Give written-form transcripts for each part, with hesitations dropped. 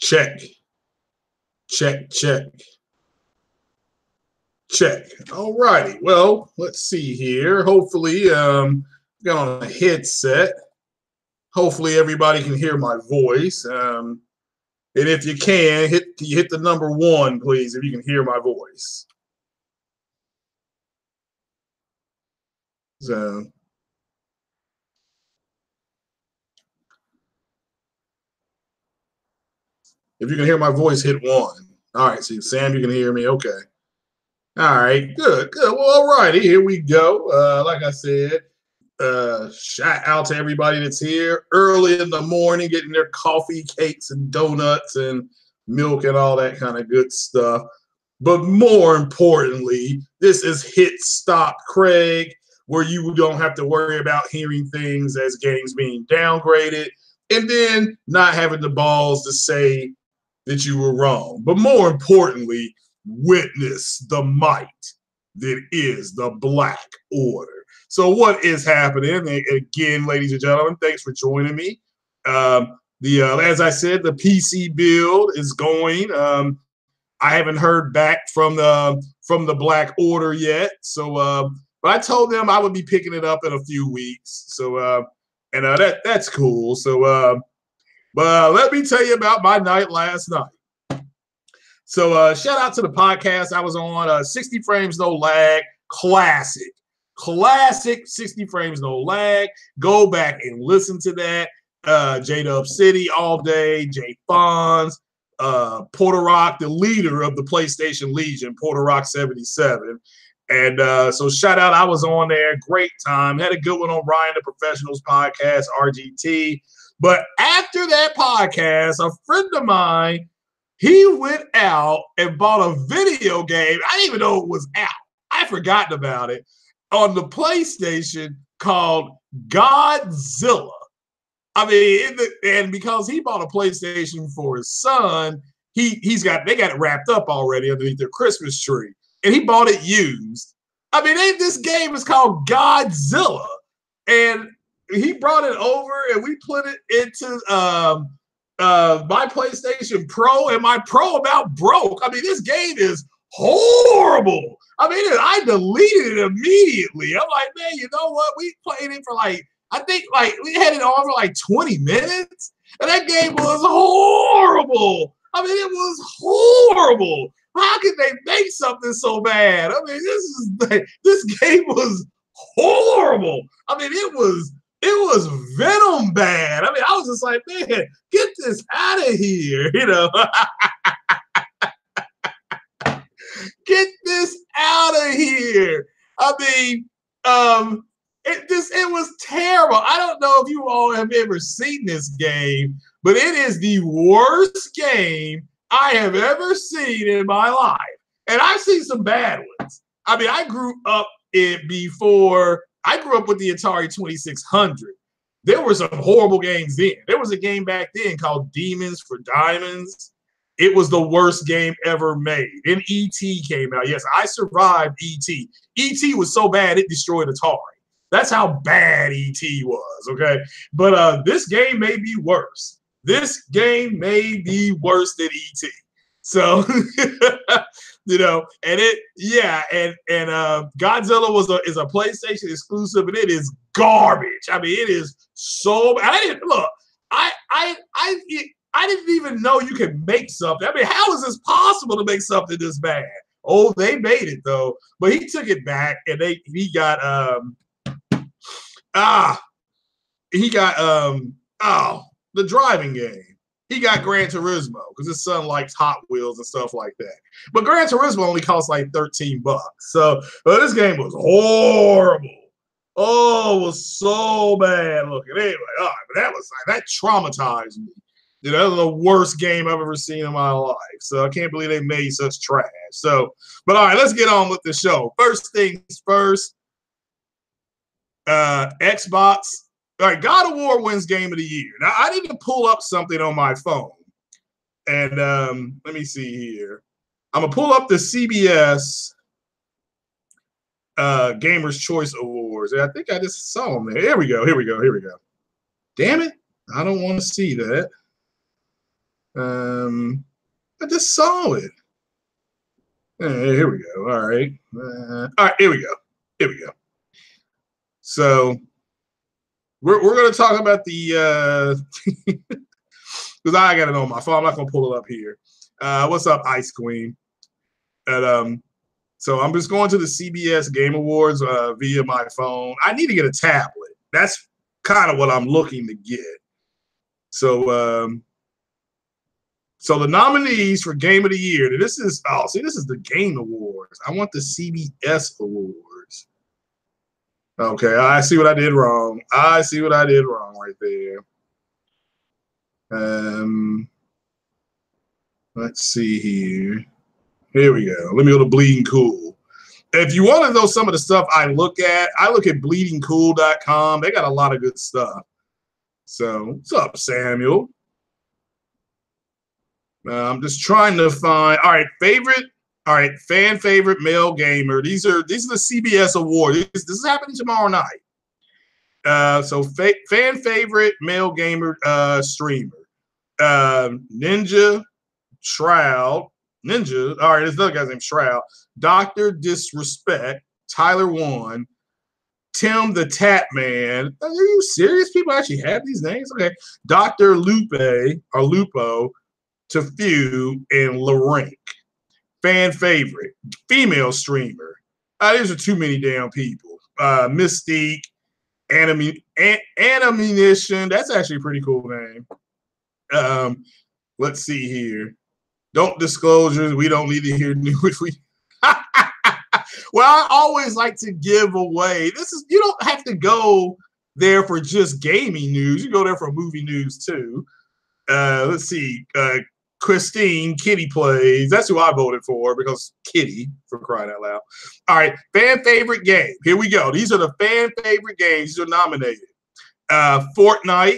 Check. Check, check. Check. All righty. Well, let's see here. Hopefully, got on a headset. Hopefully, everybody can hear my voice. And if you can you hit the number 1, please, if you can hear my voice. So, if you can hear my voice, hit 1. All right. See, Sam, you can hear me. Okay. All right. Good. Good. Well, all righty. Here we go. Like I said, shout out to everybody that's here early in the morning, getting their coffee, cakes, and donuts and milk and all that kind of good stuff. But more importantly, this is Hit Stop Craig, where you don't have to worry about hearing things as games being downgraded and then not having the balls to say that you were wrong. But more importantly, witness the might that is the Black Order. So what is happening? And again, ladies and gentlemen, thanks for joining me. As I said, the PC build is going. I haven't heard back from the Black Order yet. So, but I told them I would be picking it up in a few weeks. So, that's cool. So, but let me tell you about my night last night. So, shout out to the podcast I was on. 60 frames, no lag, classic 60 frames, no lag. Go back and listen to that. J-Dub City all day. Jay Fonz. Porter Rock, the leader of the PlayStation Legion, Porter Rock 77. And so shout out, I was on there, great time. Had a good one on Ryan the Professionals podcast, RGT. But after that podcast, a friend of mine, he went out and bought a video game. I didn't even know it was out. I forgot about it on the PlayStation called Godzilla. I mean, and because he bought a PlayStation for his son, they got it wrapped up already underneath their Christmas tree, and he bought it used. I mean, this game is called Godzilla, and he brought it over, and we put it into my PlayStation Pro, and my Pro about broke. I mean, this game is horrible. I mean, I deleted it immediately. I'm like, man, you know what? We played it for I think we had it on for 20 minutes, and that game was horrible. I mean, it was horrible. How could they make something so bad? I mean, this game was horrible. I mean, it was Venom bad. I mean, I was just like, man, get this out of here, you know. Get this out of here. I mean, it was terrible. I don't know if you all have ever seen this game, but it is the worst game I have ever seen in my life. And I've seen some bad ones. I mean, I grew up with the Atari 2600. There were some horrible games then. There was a game back then called Demons for Diamonds. It was the worst game ever made. Then E.T. came out. Yes, I survived E.T. E.T. was so bad it destroyed Atari. That's how bad E.T. was, okay? But this game may be worse. This game may be worse than E.T. So, you know, and Godzilla is a PlayStation exclusive, and it is garbage. I mean, it is so bad. I didn't even know you could make something. I mean, how is this possible to make something this bad? Oh, they made it though, but he took it back, and he got the driving game. He got Gran Turismo because his son likes Hot Wheels and stuff like that. But Gran Turismo only costs like $13. So, but this game was horrible. Oh, it was so bad looking. Anyway, but that traumatized me. Dude, that was the worst game I've ever seen in my life. So I can't believe they made such trash. So, but all right, let's get on with the show. First things first, Xbots. All right, God of War wins Game of the Year. Now, I need to pull up something on my phone. And let me see here. I'm going to pull up the CBS Gamers' Choice Awards. And I think I just saw them there. Here we go. Damn it. I don't want to see that. I just saw it. Here we go. All right. All right, here we go. Here we go. So we're going to talk about the because I got it on my phone. I'm not going to pull it up here. What's up, Ice Queen? And so I'm just going to the CBS Game Awards via my phone. I need to get a tablet. That's kind of what I'm looking to get. So so the nominees for Game of the Year. This is this is the Game Awards. I want the CBS Awards. Okay, I see what I did wrong. I see what I did wrong right there. Let's see here. Here we go. Let me go to Bleeding Cool. If you want to know some of the stuff I look at bleedingcool.com. They got a lot of good stuff. So, what's up, Samuel? I'm just trying to find. All right, fan favorite male gamer. These are the CBS awards. This is happening tomorrow night. So fan favorite male gamer streamer. Ninja Shroud. Ninja. All right, there's another guy's named Shroud. Dr. Disrespect. Tyler One. Tim the Tat Man. Are you serious? People actually have these names? Okay. Dr. Lupe or Lupo. Tefew and Larink. Fan favorite. Female streamer. These are too many damn people. Mystique. Animation. That's actually a pretty cool name. Let's see here. Don't disclosures. We don't need to hear news. Well, I always like to give away. You don't have to go there for just gaming news. You go there for movie news too. Let's see. Christine, Kitty Plays. That's who I voted for because Kitty, for crying out loud. All right, fan favorite game. Here we go. These are the fan favorite games. These are nominated. Fortnite,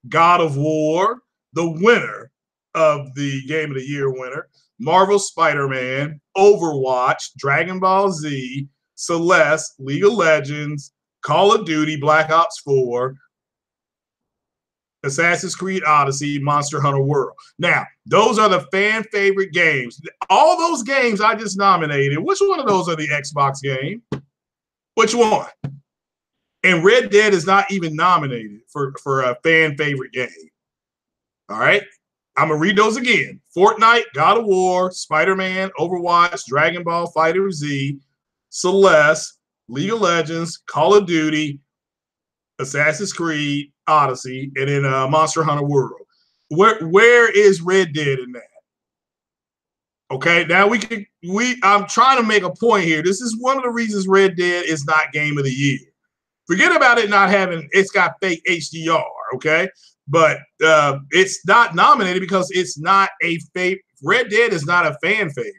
God of War, the winner of the Game of the Year winner, Marvel Spider-Man, Overwatch, Dragon Ball Z, Celeste, League of Legends, Call of Duty, Black Ops 4, Assassin's Creed Odyssey, Monster Hunter World. Now, those are the fan favorite games. All those games I just nominated, which one of those are the Xbox game? Which one? And Red Dead is not even nominated for a fan favorite game. All right? I'm going to read those again. Fortnite, God of War, Spider-Man, Overwatch, Dragon Ball Fighter Z, Celeste, League of Legends, Call of Duty, Assassin's Creed, Odyssey, and then Monster Hunter World. Where is Red Dead in that? Okay, now I'm trying to make a point here. This is one of the reasons Red Dead is not Game of the Year. Forget about it not having, it's got fake HDR, okay? But it's not nominated because it's not a favorite. Red Dead is not a fan favorite.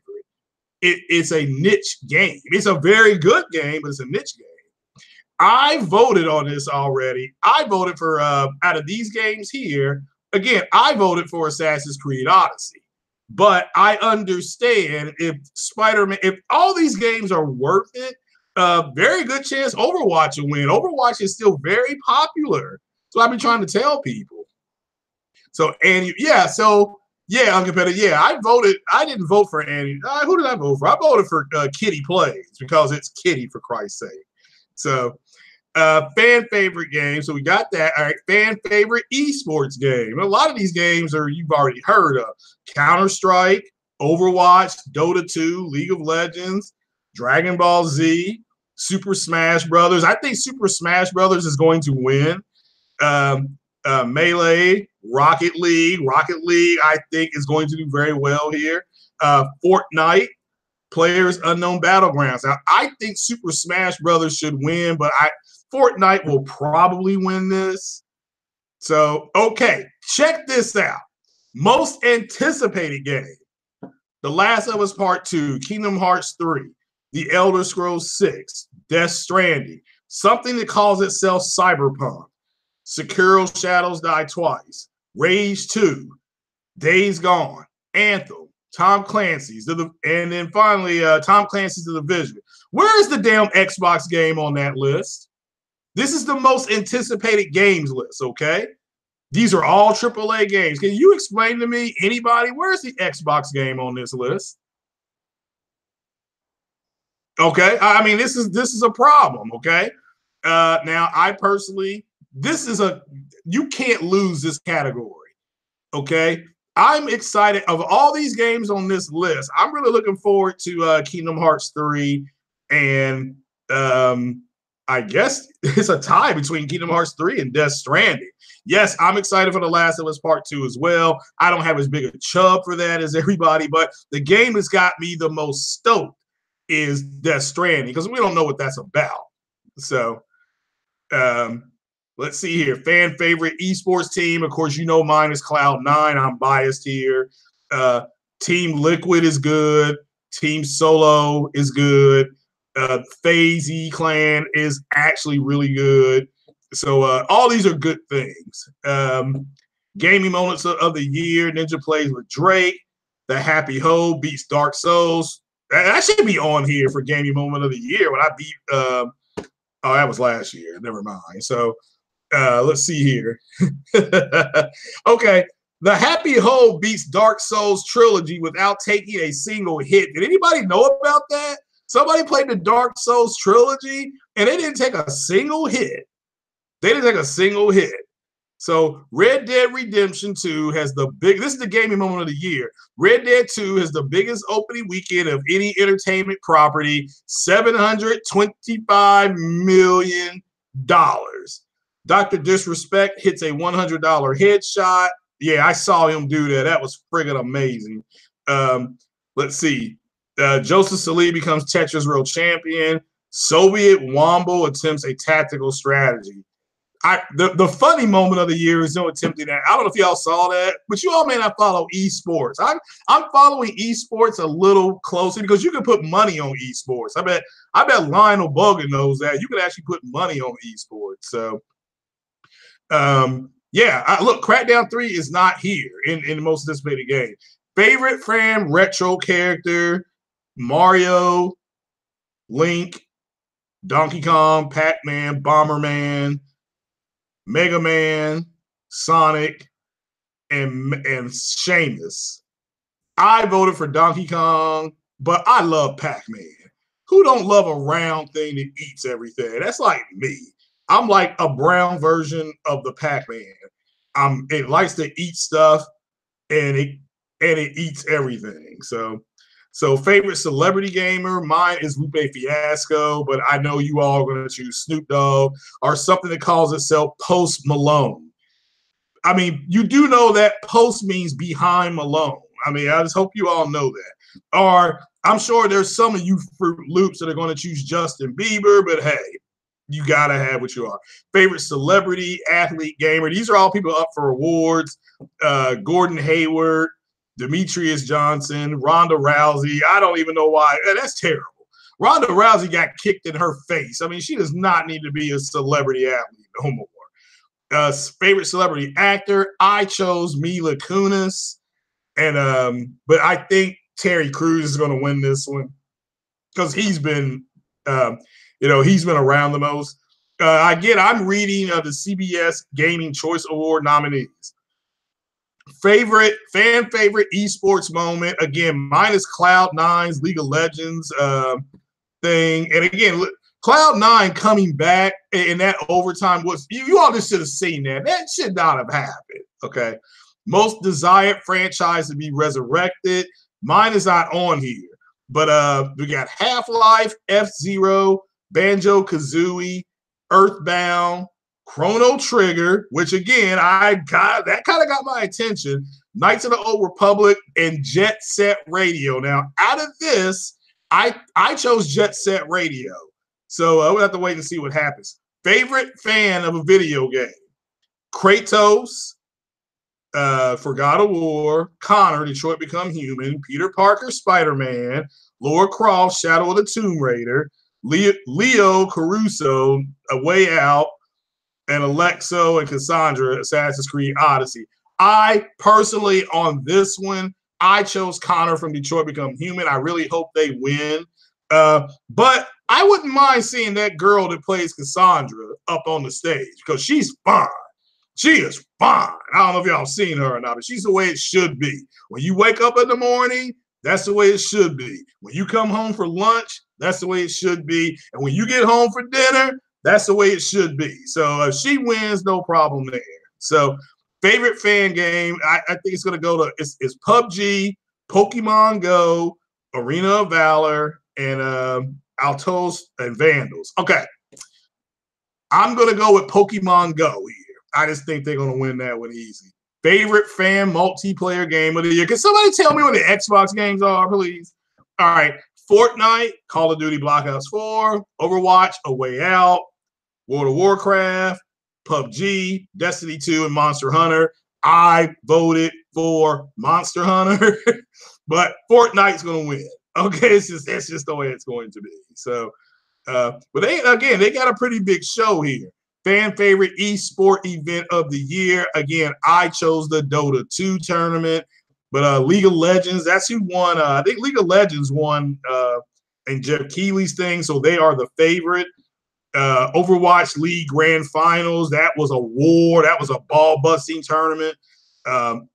It's a niche game. It's a very good game, but it's a niche game. I voted on this already. I voted for, out of these games here, again, I voted for Assassin's Creed Odyssey. But I understand if Spider-Man, if all these games are worth it, very good chance Overwatch will win. Overwatch is still very popular. So I've been trying to tell people. So, Annie, uncompetitive. Yeah, I voted. I didn't vote for Annie. Who did I vote for? I voted for Kitty Plays because it's Kitty, for Christ's sake. So, fan favorite game. So we got that. All right, fan favorite esports game. A lot of these games you've already heard of. Counter-Strike, Overwatch, Dota 2, League of Legends, Dragon Ball Z, Super Smash Brothers. I think Super Smash Brothers is going to win. Melee, Rocket League. Rocket League, I think, is going to do very well here. Fortnite, Players Unknown Battlegrounds. Now, I think Super Smash Brothers should win, but Fortnite will probably win this. So, okay, check this out. Most anticipated game. The Last of Us Part 2, Kingdom Hearts 3, The Elder Scrolls 6, Death Stranding, something that calls itself Cyberpunk, Sekiro Shadows Die Twice, Rage 2, Days Gone, Anthem, Tom Clancy's, and then finally Tom Clancy's The Division. Where is the damn Xbox game on that list? This is the most anticipated games list, okay? These are all AAA games. Can you explain to me, anybody, where's the Xbox game on this list? Okay, I mean this is a problem. Okay, now I personally, this is a, you can't lose this category. Okay, I'm excited of all these games on this list. I'm really looking forward to Kingdom Hearts 3, and um, I guess it's a tie between Kingdom Hearts 3 and Death Stranding. Yes, I'm excited for The Last of Us Part 2 as well. I don't have as big a chub for that as everybody, but the game that's got me the most stoked is Death Stranding, because we don't know what that's about. So um, let's see here. Fan favorite esports team. Of course, you know mine is Cloud9. I'm biased here. Uh, Team Liquid is good. Team Solo is good. FaZe Clan is actually really good. So all these are good things. Gaming moments of the year. Ninja plays with Drake. The Happy Ho beats Dark Souls. That should be on here for gaming moment of the year when I beat. Oh, that was last year. Never mind. So let's see here. Okay. The Happy Ho beats Dark Souls trilogy without taking a single hit. Did anybody know about that? Somebody played the Dark Souls trilogy and they didn't take a single hit. They didn't take a single hit. So Red Dead Redemption 2 has the big, this is the gaming moment of the year. Red Dead 2 has the biggest opening weekend of any entertainment property, $725 million. Dr. Disrespect hits a $100 headshot. Yeah, I saw him do that. That was friggin' amazing. Let's see. Joseph Salih becomes Tetris World Champion. Soviet Wombo attempts a tactical strategy. The funny moment of the year is no attempting that. I don't know if y'all saw that, but you all may not follow esports. I'm following esports a little closely because you can put money on esports. I bet Lionel Bogan knows that. You can actually put money on esports. So yeah, look, Crackdown 3 is not here in the most anticipated game. Favorite fan retro character: Mario, Link, Donkey Kong, Pac-Man, Bomberman, Mega Man, Sonic, and Seamus. I voted for Donkey Kong, but I love Pac-Man. Who don't love a round thing that eats everything? That's like me. I'm like a brown version of the Pac-Man. It likes to eat stuff, and it eats everything. So favorite celebrity gamer, mine is Lupe Fiasco, but I know you all are going to choose Snoop Dogg or something that calls itself Post Malone. I mean, you do know that post means behind Malone. I mean, I just hope you all know that. Or I'm sure there's some of you Fruit Loops that are going to choose Justin Bieber, but hey, you got to have what you are. Favorite celebrity, athlete, gamer. These are all people up for awards. Gordon Hayward, Demetrius Johnson, Ronda Rousey. I don't even know why. That's terrible. Ronda Rousey got kicked in her face. I mean, she does not need to be a celebrity athlete no more. Favorite celebrity actor, I chose Mila Kunis, and but I think Terry Crews is going to win this one because he's been, he's been around the most. Again, I'm reading the CBS Gaming Choice Award nominees. Favorite esports moment. Again, mine is Cloud9's League of Legends thing. And again, Cloud9 coming back in that overtime was, you all just should have seen that. That should not have happened. Okay. Most desired franchise to be resurrected. Mine is not on here. But we got Half-Life, F-Zero, Banjo-Kazooie, Earthbound, Chrono Trigger, which again, that kind of got my attention. Knights of the Old Republic and Jet Set Radio. Now, out of this, I chose Jet Set Radio. So we'll have to wait and see what happens. Favorite fan of a video game: Kratos, for God of War, Connor, Detroit Become Human, Peter Parker, Spider-Man, Lara Croft, Shadow of the Tomb Raider, Leo Caruso, A Way Out, and Alexo and Cassandra, Assassin's Creed Odyssey. I personally, on this one, I chose Connor from Detroit Become Human. I really hope they win. But I wouldn't mind seeing that girl that plays Cassandra up on the stage because she's fine. She is fine. I don't know if y'all seen her or not, but she's the way it should be. When you wake up in the morning, that's the way it should be. When you come home for lunch, that's the way it should be. And when you get home for dinner, that's the way it should be. So if she wins, no problem there. So favorite fan game, I think it's going to go to it's PUBG, Pokemon Go, Arena of Valor, and Altos and Vandals. Okay. I'm going to go with Pokemon Go here. I just think they're going to win that one easy. Favorite fan multiplayer game of the year. Can somebody tell me what the Xbox games are, please? All right. Fortnite, Call of Duty Black Ops 4, Overwatch, A Way Out, World of Warcraft, PUBG, Destiny 2, and Monster Hunter. I voted for Monster Hunter, but Fortnite's going to win. Okay, that's just the way it's going to be. So, but they got a pretty big show here. Fan favorite esport event of the year. Again, I chose the Dota 2 tournament, but League of Legends, that's who won. I think League of Legends won in Jeff Keighley's thing, so they are the favorite. Overwatch League Grand Finals, that was a war. That was a ball-busting tournament.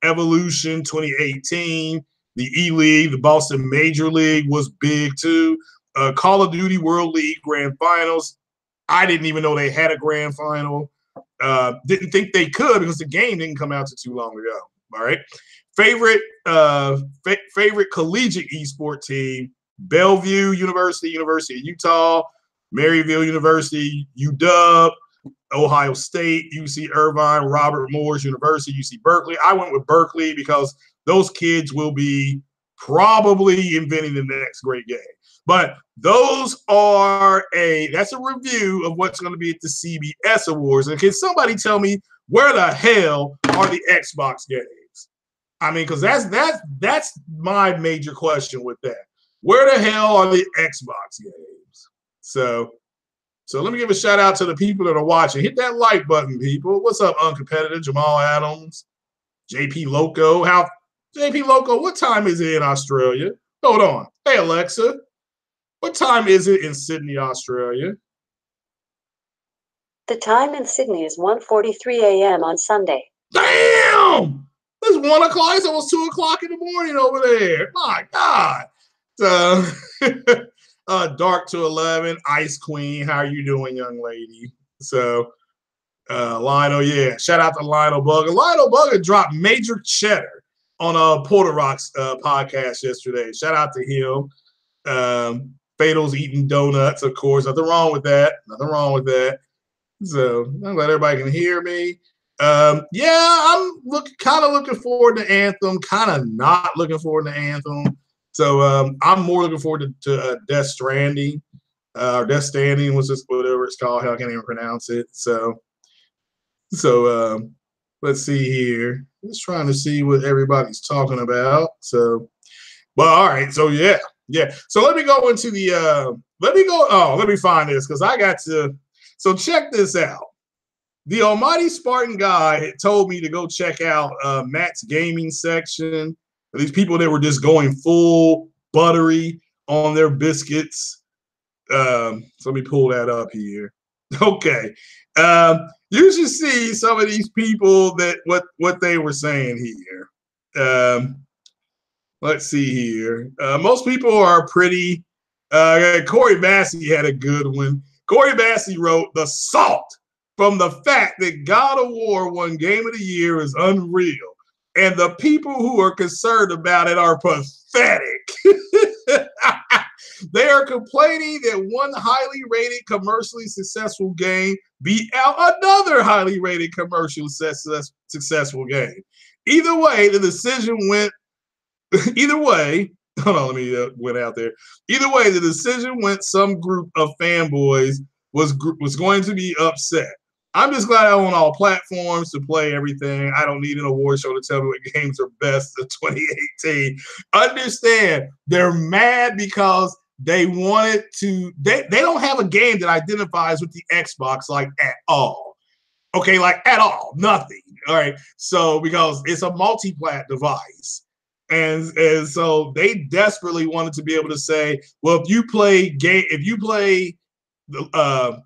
Evolution 2018, the E-League, the Boston Major League was big too. Call of Duty World League Grand Finals, I didn't even know they had a grand final. Didn't think they could because the game didn't come out too long ago. All right. Favorite collegiate esport team: Bellevue University, University of Utah, Maryville University, UW, Ohio State, UC Irvine, Robert Morris University, UC Berkeley. I went with Berkeley because those kids will be probably inventing the next great game. But those are that's a review of what's going to be at the CBS Awards. And can somebody tell me where the hell are the Xbox games? I mean, because that's my major question with that. Where the hell are the Xbox games? So let me give a shout out to the people that are watching. Hit that like button, people. What's up, Uncompetitive? Jamal Adams, JP Loco. JP Loco, what time is it in Australia? Hold on. Hey, Alexa. What time is it in Sydney, Australia? The time in Sydney is 1:43 a.m. on Sunday. Damn! It's 1 o'clock. It's almost 2 o'clock in the morning over there. My God. Dark to 11, Ice Queen. How are you doing, young lady? So, Lionel, yeah. Shout out to Lionel Bugger. Lionel Bugger dropped major cheddar on Porter Rock's podcast yesterday. Shout out to him. Fatal's eating donuts, of course. Nothing wrong with that. So I'm glad everybody can hear me. Yeah, I'm kind of looking forward to Anthem, kind of not looking forward to Anthem. So I'm more looking forward to Death Stranding, or Death Standing, whatever it's called. Hell, I can't even pronounce it. So let's see here. Just trying to see what everybody's talking about. So, but all right. So yeah. So let me go into the. Let me find this because I got to. So check this out. The almighty Spartan guy had told me to go check out Matt's gaming section. These people that were just going full buttery on their biscuits. So let me pull that up here. Okay. You should see some of these people that what they were saying here. Let's see here. Most people are pretty. Corey Massey had a good one. Corey Massey wrote, "The salt from the fact that God of War won Game of the Year is unreal. And the people who are concerned about it are pathetic." They are complaining that one highly rated, commercially successful game beat out another highly rated, commercially successful game. Either way, the decision went. Either way, hold on, let me went out there. Either way, the decision went. Some group of fanboys was going to be upset. I'm just glad I own all platforms to play everything. I don't need an award show to tell me what games are best of 2018. Understand, they're mad because they wanted to. They don't have a game that identifies with the Xbox like at all. Okay, like at all, nothing. All right, so because it's a multi-plat device. And so they desperately wanted to be able to say, well, if you play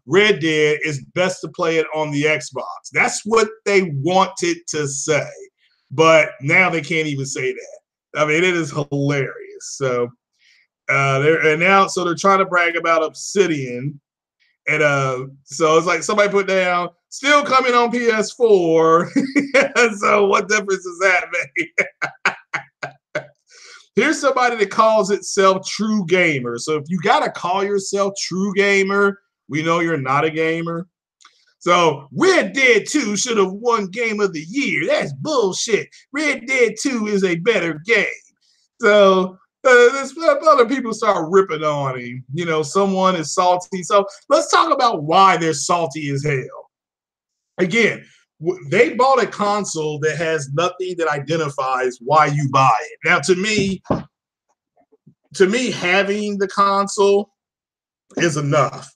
Red Dead is best to play it on the Xbox. That's what they wanted to say, but now they can't even say that. I mean, it is hilarious. So they're trying to brag about Obsidian, and so it's like somebody put down still coming on PS4. So what difference does that make? Here's somebody that calls itself true gamer. So if you gotta call yourself true gamer, we know you're not a gamer. So Red Dead 2 should have won Game of the Year. That's bullshit. Red Dead 2 is a better game. So other people start ripping on him. You know, someone is salty. So let's talk about why they're salty as hell. Again, they bought a console that has nothing that identifies why you buy it. Now, to me, having the console is enough.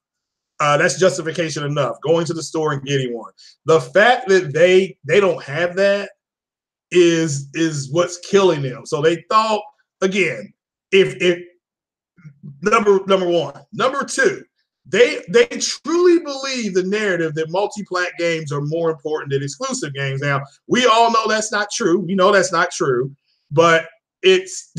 That's justification enough. Going to the store and getting one. The fact that they don't have that is what's killing them. So they thought, again, if number one, number two, they truly believe the narrative that multi-plat games are more important than exclusive games. Now, we all know that's not true. We know that's not true, but it's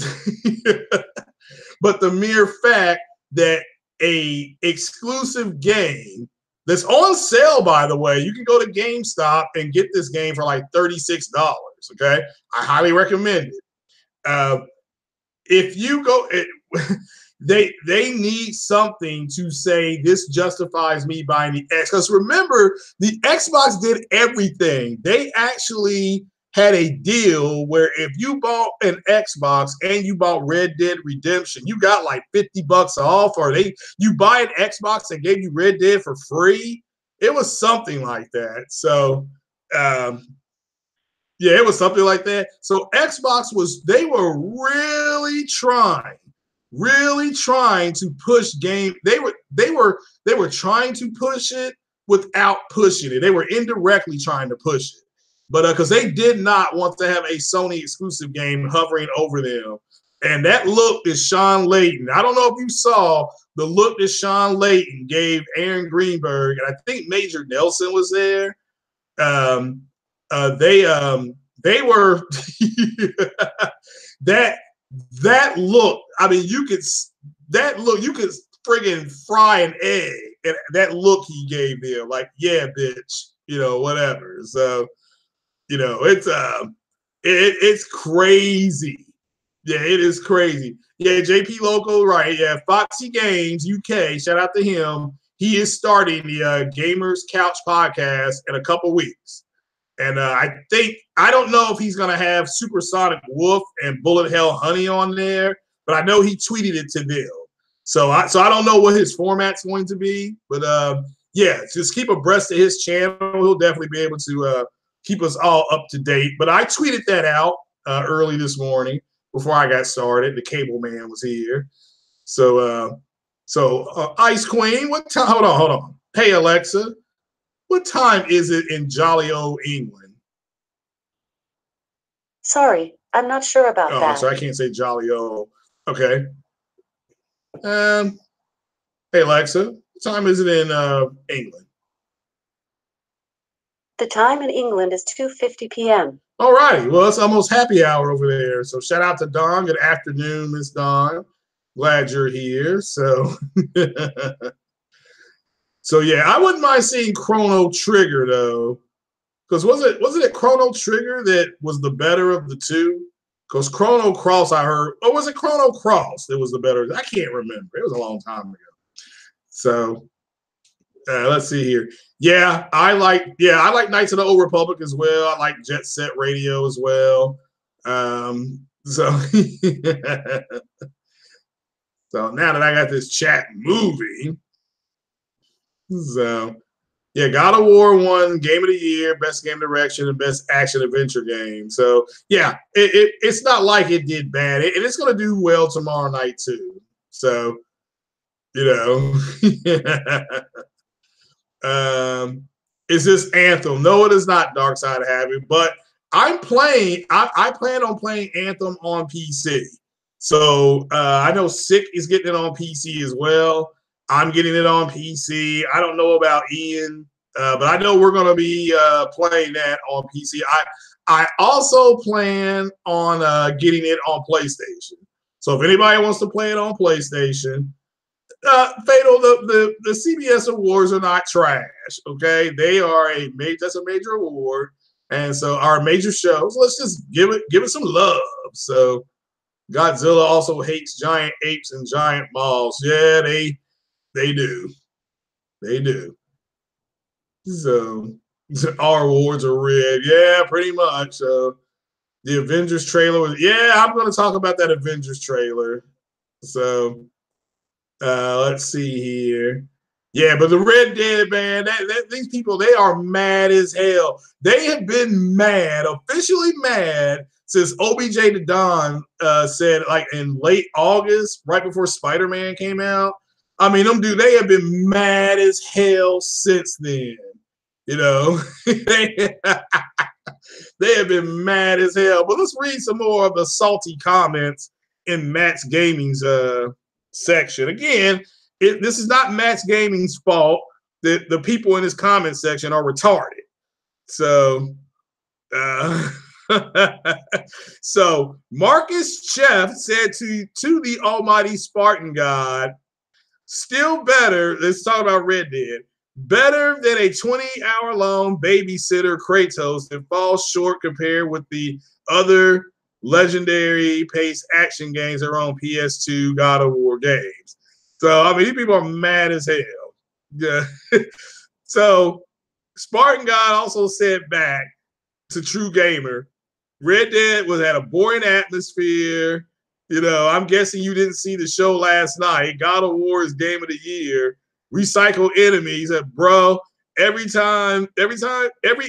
but the mere fact that a exclusive game that's on sale, by the way, you can go to GameStop and get this game for like $36. Okay, I highly recommend it. If you go, they need something to say this justifies me buying the X. Because remember, the Xbox did everything. They actually had a deal where if you bought an Xbox and you bought Red Dead Redemption, you got like $50 off, or you buy an Xbox and gave you Red Dead for free. It was something like that. So yeah, it was something like that. So Xbox they were really trying to push game. They were trying to push it without pushing it. They were indirectly trying to push it. But because they did not want to have a Sony exclusive game hovering over them. And that look is Sean Layton. I don't know if you saw the look that Sean Layton gave Aaron Greenberg, and I think Major Nelson was there. They were that look. I mean, you could friggin' fry an egg, and that look he gave them, like, yeah, bitch, you know, whatever. So, you know, it's crazy. Yeah, it is crazy. Yeah, JP Local, right? Yeah, Foxy Games UK. Shout out to him. He is starting the Gamers Couch podcast in a couple weeks. And I don't know if he's going to have Supersonic Wolf and Bullet Hell Honey on there, but I know he tweeted it to them. So I don't know what his format's going to be, but yeah, just keep abreast of his channel. He'll definitely be able to keep us all up to date. But I tweeted that out early this morning before I got started. The cable man was here. So Ice Queen, what time? Hold on. Hey, Alexa. What time is it in jolly old England? Sorry, I'm not sure about that. So I can't say jolly old. Okay. Hey, Alexa, what time is it in England? The time in England is 2:50 p.m. All righty. Well, it's almost happy hour over there. So shout out to Dawn. Good afternoon, Miss Dawn. Glad you're here. So So yeah, I wouldn't mind seeing Chrono Trigger though, because wasn't it Chrono Trigger that was the better of the two? Because Chrono Cross, I heard, or was it Chrono Cross that was the better? I can't remember. It was a long time ago. So let's see here. Yeah, I like Knights of the Old Republic as well. I like Jet Set Radio as well. So so now that I got this chat moving. So, yeah, God of War won Game of the Year, Best Game Direction, and Best Action Adventure Game. So, yeah, it's not like it did bad. And it's going to do well tomorrow night, too. So, you know. Is this Anthem? No, it is not Dark Side of Heaven. But I'm playing. I plan on playing Anthem on PC. So, I know Sick is getting it on PC as well. I'm getting it on PC. I don't know about Ian, but I know we're going to be playing that on PC. I also plan on getting it on PlayStation. So if anybody wants to play it on PlayStation, Fatal, the CBS awards are not trash. Okay, they are that's a major award, and so our major shows. Let's just give it some love. So Godzilla also hates giant apes and giant balls. Yeah, they do. They do. So our awards are red. Yeah, pretty much. The Avengers trailer was. Yeah, I'm going to talk about that Avengers trailer. So let's see here. Yeah, but the Red Dead, man, these people, they are mad as hell. They have been mad, officially mad, since OBJ the Don said, like, in late August, right before Spider-Man came out. I mean, they have been mad as hell since then. You know, they have been mad as hell. But let's read some more of the salty comments in Matt's Gaming's section. Again, this is not Matt's Gaming's fault. The people in his comment section are retarded. So, so Marcus Chef said to the almighty Spartan God, still better, let's talk about Red Dead, better than a 20-hour-long babysitter Kratos that falls short compared with the other legendary paced action games that are on PS2 God of War games. So, I mean, these people are mad as hell. Yeah. So, Spartan God also said back to True Gamer, Red Dead had a boring atmosphere. You know, I'm guessing you didn't see the show last night. God of War is game of the year. Recycle enemies. Bro, every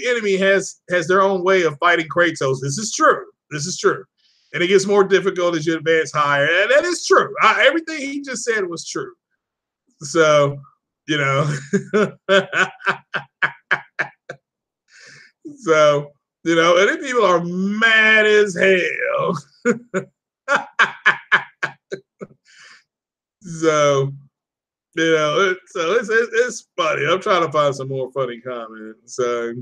enemy has their own way of fighting Kratos. This is true. And it gets more difficult as you advance higher. And that is true. Everything he just said was true. So, you know. So, you know, and these people are mad as hell. So, you know, it's funny. I'm trying to find some more funny comments. So,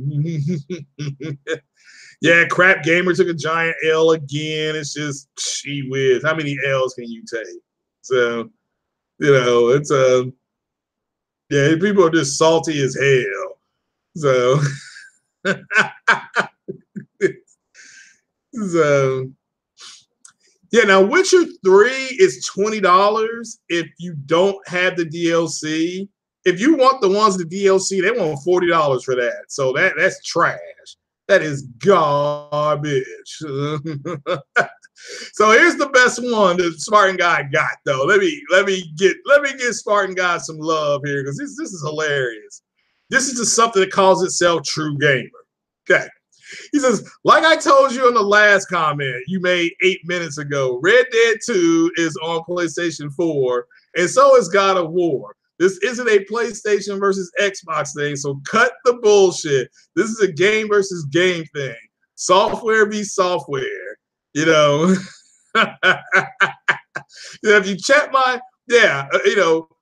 yeah, Crap Gamer took a giant L again. It's just, gee whiz. How many L's can you take? So, you know, it's yeah, people are just salty as hell. So, so yeah, now Witcher 3 is $20 if you don't have the DLC. If you want the ones the DLC, they want $40 for that. So that's trash. That is garbage. So here's the best one that Spartan Guy got though. Let me give Spartan Guy some love here because this is hilarious. This is just something that calls itself True Gamer. Okay. He says, like I told you in the last comment you made 8 minutes ago, Red Dead 2 is on PlayStation 4, and so is God of War. This isn't a PlayStation versus Xbox thing, so cut the bullshit. This is a game versus game thing. Software be software, you know. If you check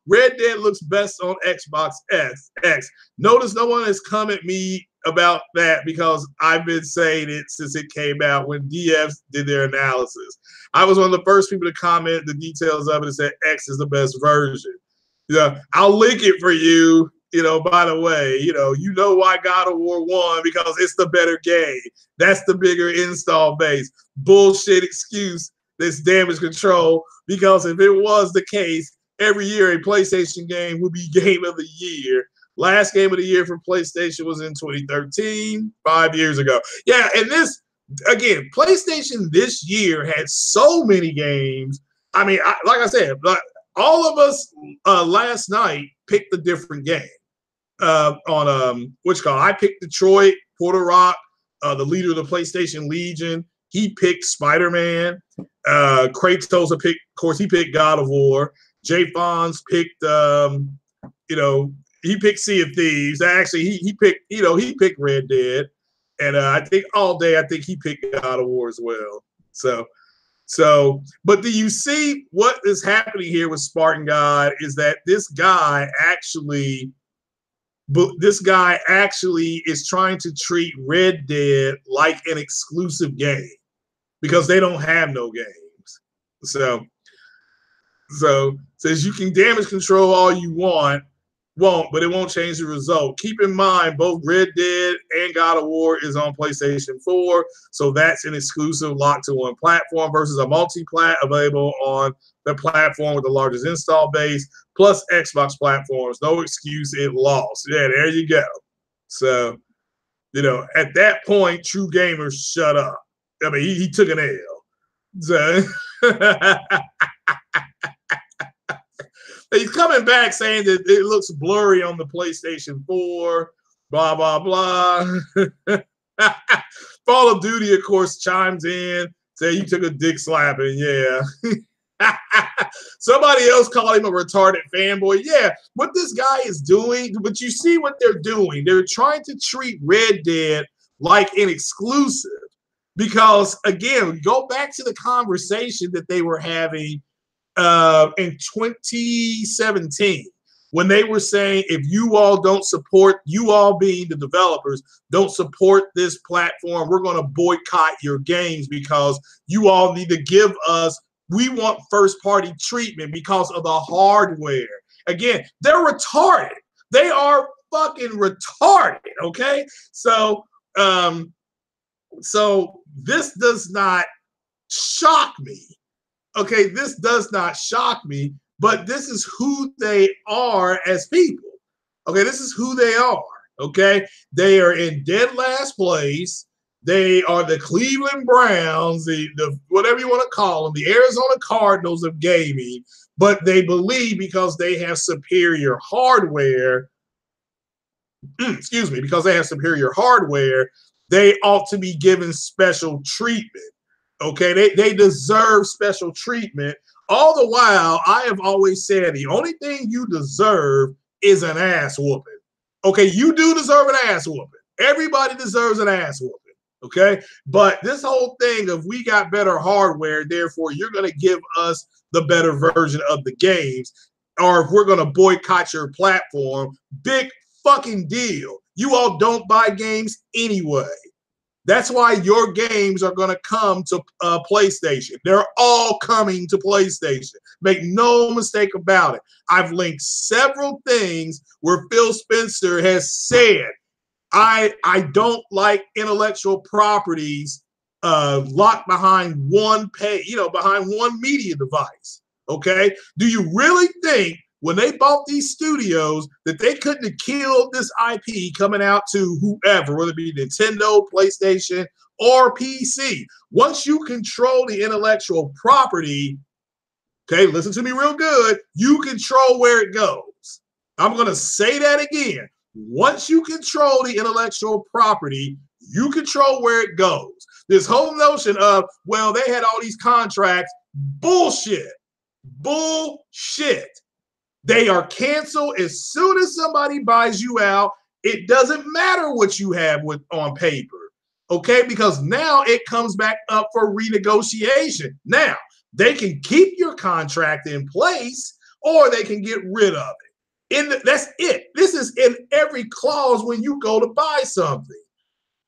Red Dead looks best on Xbox X. Notice no one has come at me about that because I've been saying it since it came out when DFs did their analysis. I was one of the first people to comment the details of it and said X is the best version. Yeah, I'll link it for you. You know, by the way, you know why God of War won because it's the better game. That's the bigger install base. Bullshit excuse. This damage control because if it was the case, every year a PlayStation game would be game of the year. Last game of the year for PlayStation was in 2013, 5 years ago. Yeah, and this, again, PlayStation this year had so many games. I mean, like I said, all of us last night picked a different game on I picked Detroit, Porter Rock, the leader of the PlayStation Legion. He picked Spider-Man. Kratos picked, of course, he picked God of War. Jay Fonz picked, he picked Sea of Thieves. Actually, he picked Red Dead. And I think all day, he picked God of War as well. So So, but do you see what is happening here with Spartan God is that this guy actually is trying to treat Red Dead like an exclusive game because they don't have no games. So says you can damage control all you won't, but it won't change the result. Keep in mind, both Red Dead and God of War is on PlayStation 4, so that's an exclusive locked to one platform versus a multi-plat available on the platform with the largest install base, plus Xbox platforms. No excuse, it lost. Yeah, there you go. So, at that point, true gamers shut up. I mean, he took an L. So he's coming back saying that it looks blurry on the PlayStation 4, blah, blah, blah. Call of Duty, of course, chimes in, say you took a dick slapping, yeah. Somebody else called him a retarded fanboy. Yeah, what this guy is doing, but you see what they're doing. They're trying to treat Red Dead like an exclusive because, again, go back to the conversation that they were having in 2017 when they were saying if you all don't support, you all being the developers, don't support this platform, we're going to boycott your games because you all need to give us, we want first party treatment because of the hardware. Again, they're retarded. They are fucking retarded. Okay. So this does not shock me. Okay, this does not shock me, but this is who they are as people. Okay, this is who they are. Okay, they are in dead last place. They are the Cleveland Browns, the whatever you want to call them, the Arizona Cardinals of gaming, but they believe because they have superior hardware, because they have superior hardware, they ought to be given special treatment. Okay, they deserve special treatment. All the while, I have always said the only thing you deserve is an ass whooping. Okay, you do deserve an ass whooping. Everybody deserves an ass whooping. Okay, but this whole thing of we got better hardware, therefore you're going to give us the better version of the games, or if we're going to boycott your platform, big fucking deal. You all don't buy games anyway. That's why your games are going to come to PlayStation. They're all coming to PlayStation. Make no mistake about it. I've linked several things where Phil Spencer has said, I don't like intellectual properties locked behind one behind one media device. Okay? Do you really think when they bought these studios that they couldn't have killed this IP coming out to whoever, whether it be Nintendo, PlayStation, or PC? Once you control the intellectual property, okay, listen to me real good, you control where it goes. I'm going to say that again. Once you control the intellectual property, you control where it goes. This whole notion of, well, they had all these contracts, bullshit. Bullshit. They are canceled as soon as somebody buys you out. It doesn't matter what you have on paper, okay? Because now it comes back up for renegotiation. Now, they can keep your contract in place or they can get rid of it. That's it. This is in every clause when you go to buy something,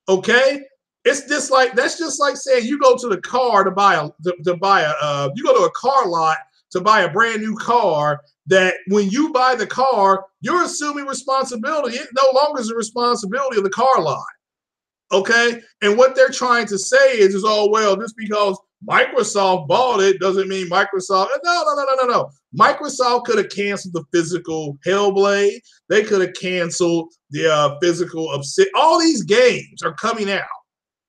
okay? It's just like, that's just like saying you go to the car you go to a car lot to buy a brand new car, that when you buy the car, you're assuming responsibility. It no longer is the responsibility of the car lot. Okay? And what they're trying to say is oh, well, just because Microsoft bought it doesn't mean Microsoft. No. Microsoft could have canceled the physical Hellblade. They could have canceled the physical Obsidian. All these games are coming out.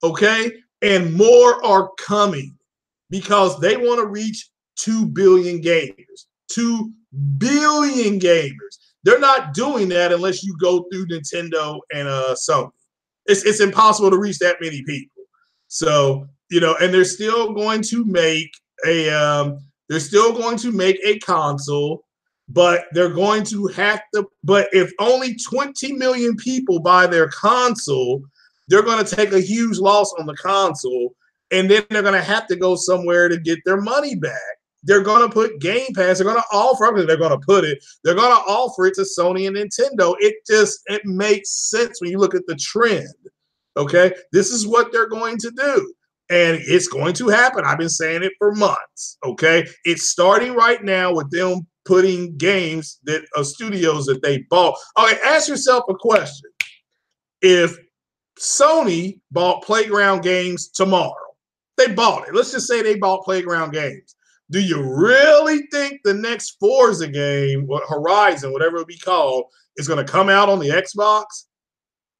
Okay? And more are coming because they want to reach 2 billion gamers. 2 billion gamers. They're not doing that unless you go through Nintendo and Sony. It's impossible to reach that many people. So, and they're still going to make a console, but they're going to have to, but if only 20 million people buy their console, they're going to take a huge loss on the console. and then they're going to have to go somewhere to get their money back. They're going to put Game Pass. They're going to offer it. They're going to put it. They're going to offer it to Sony and Nintendo. It makes sense when you look at the trend. Okay, this is what they're going to do, and it's going to happen. I've been saying it for months. Okay, it's starting right now with them putting games that studios that they bought. Okay, ask yourself a question: if Sony bought Playground Games tomorrow, they bought it. Let's just say they bought Playground Games. Do you really think the next Forza game, or Horizon, whatever it be called, is going to come out on the Xbox?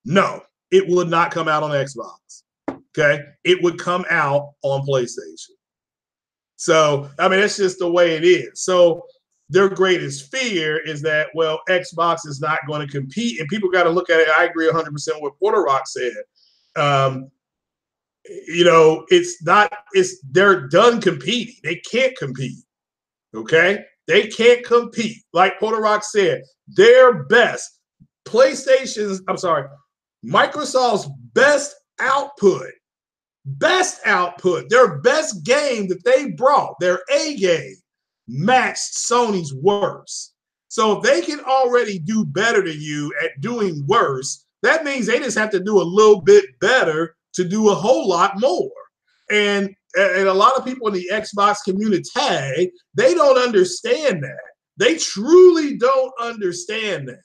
No, it would not come out on Xbox. Okay, it would come out on PlayStation. So, I mean, that's just the way it is. So, their greatest fear is that, well, Xbox is not going to compete, and people got to look at it. I agree 100% with what Porter Rock said. They're done competing. They can't compete. Okay, they can't compete. Like Porter Rock said, their best Microsoft's best output, their best game that they brought, their A game, matched Sony's worst. So if they can already do better than you at doing worse, that means they just have to do a little bit better to do a whole lot more. And a lot of people in the Xbox community, they don't understand that. They truly don't understand that.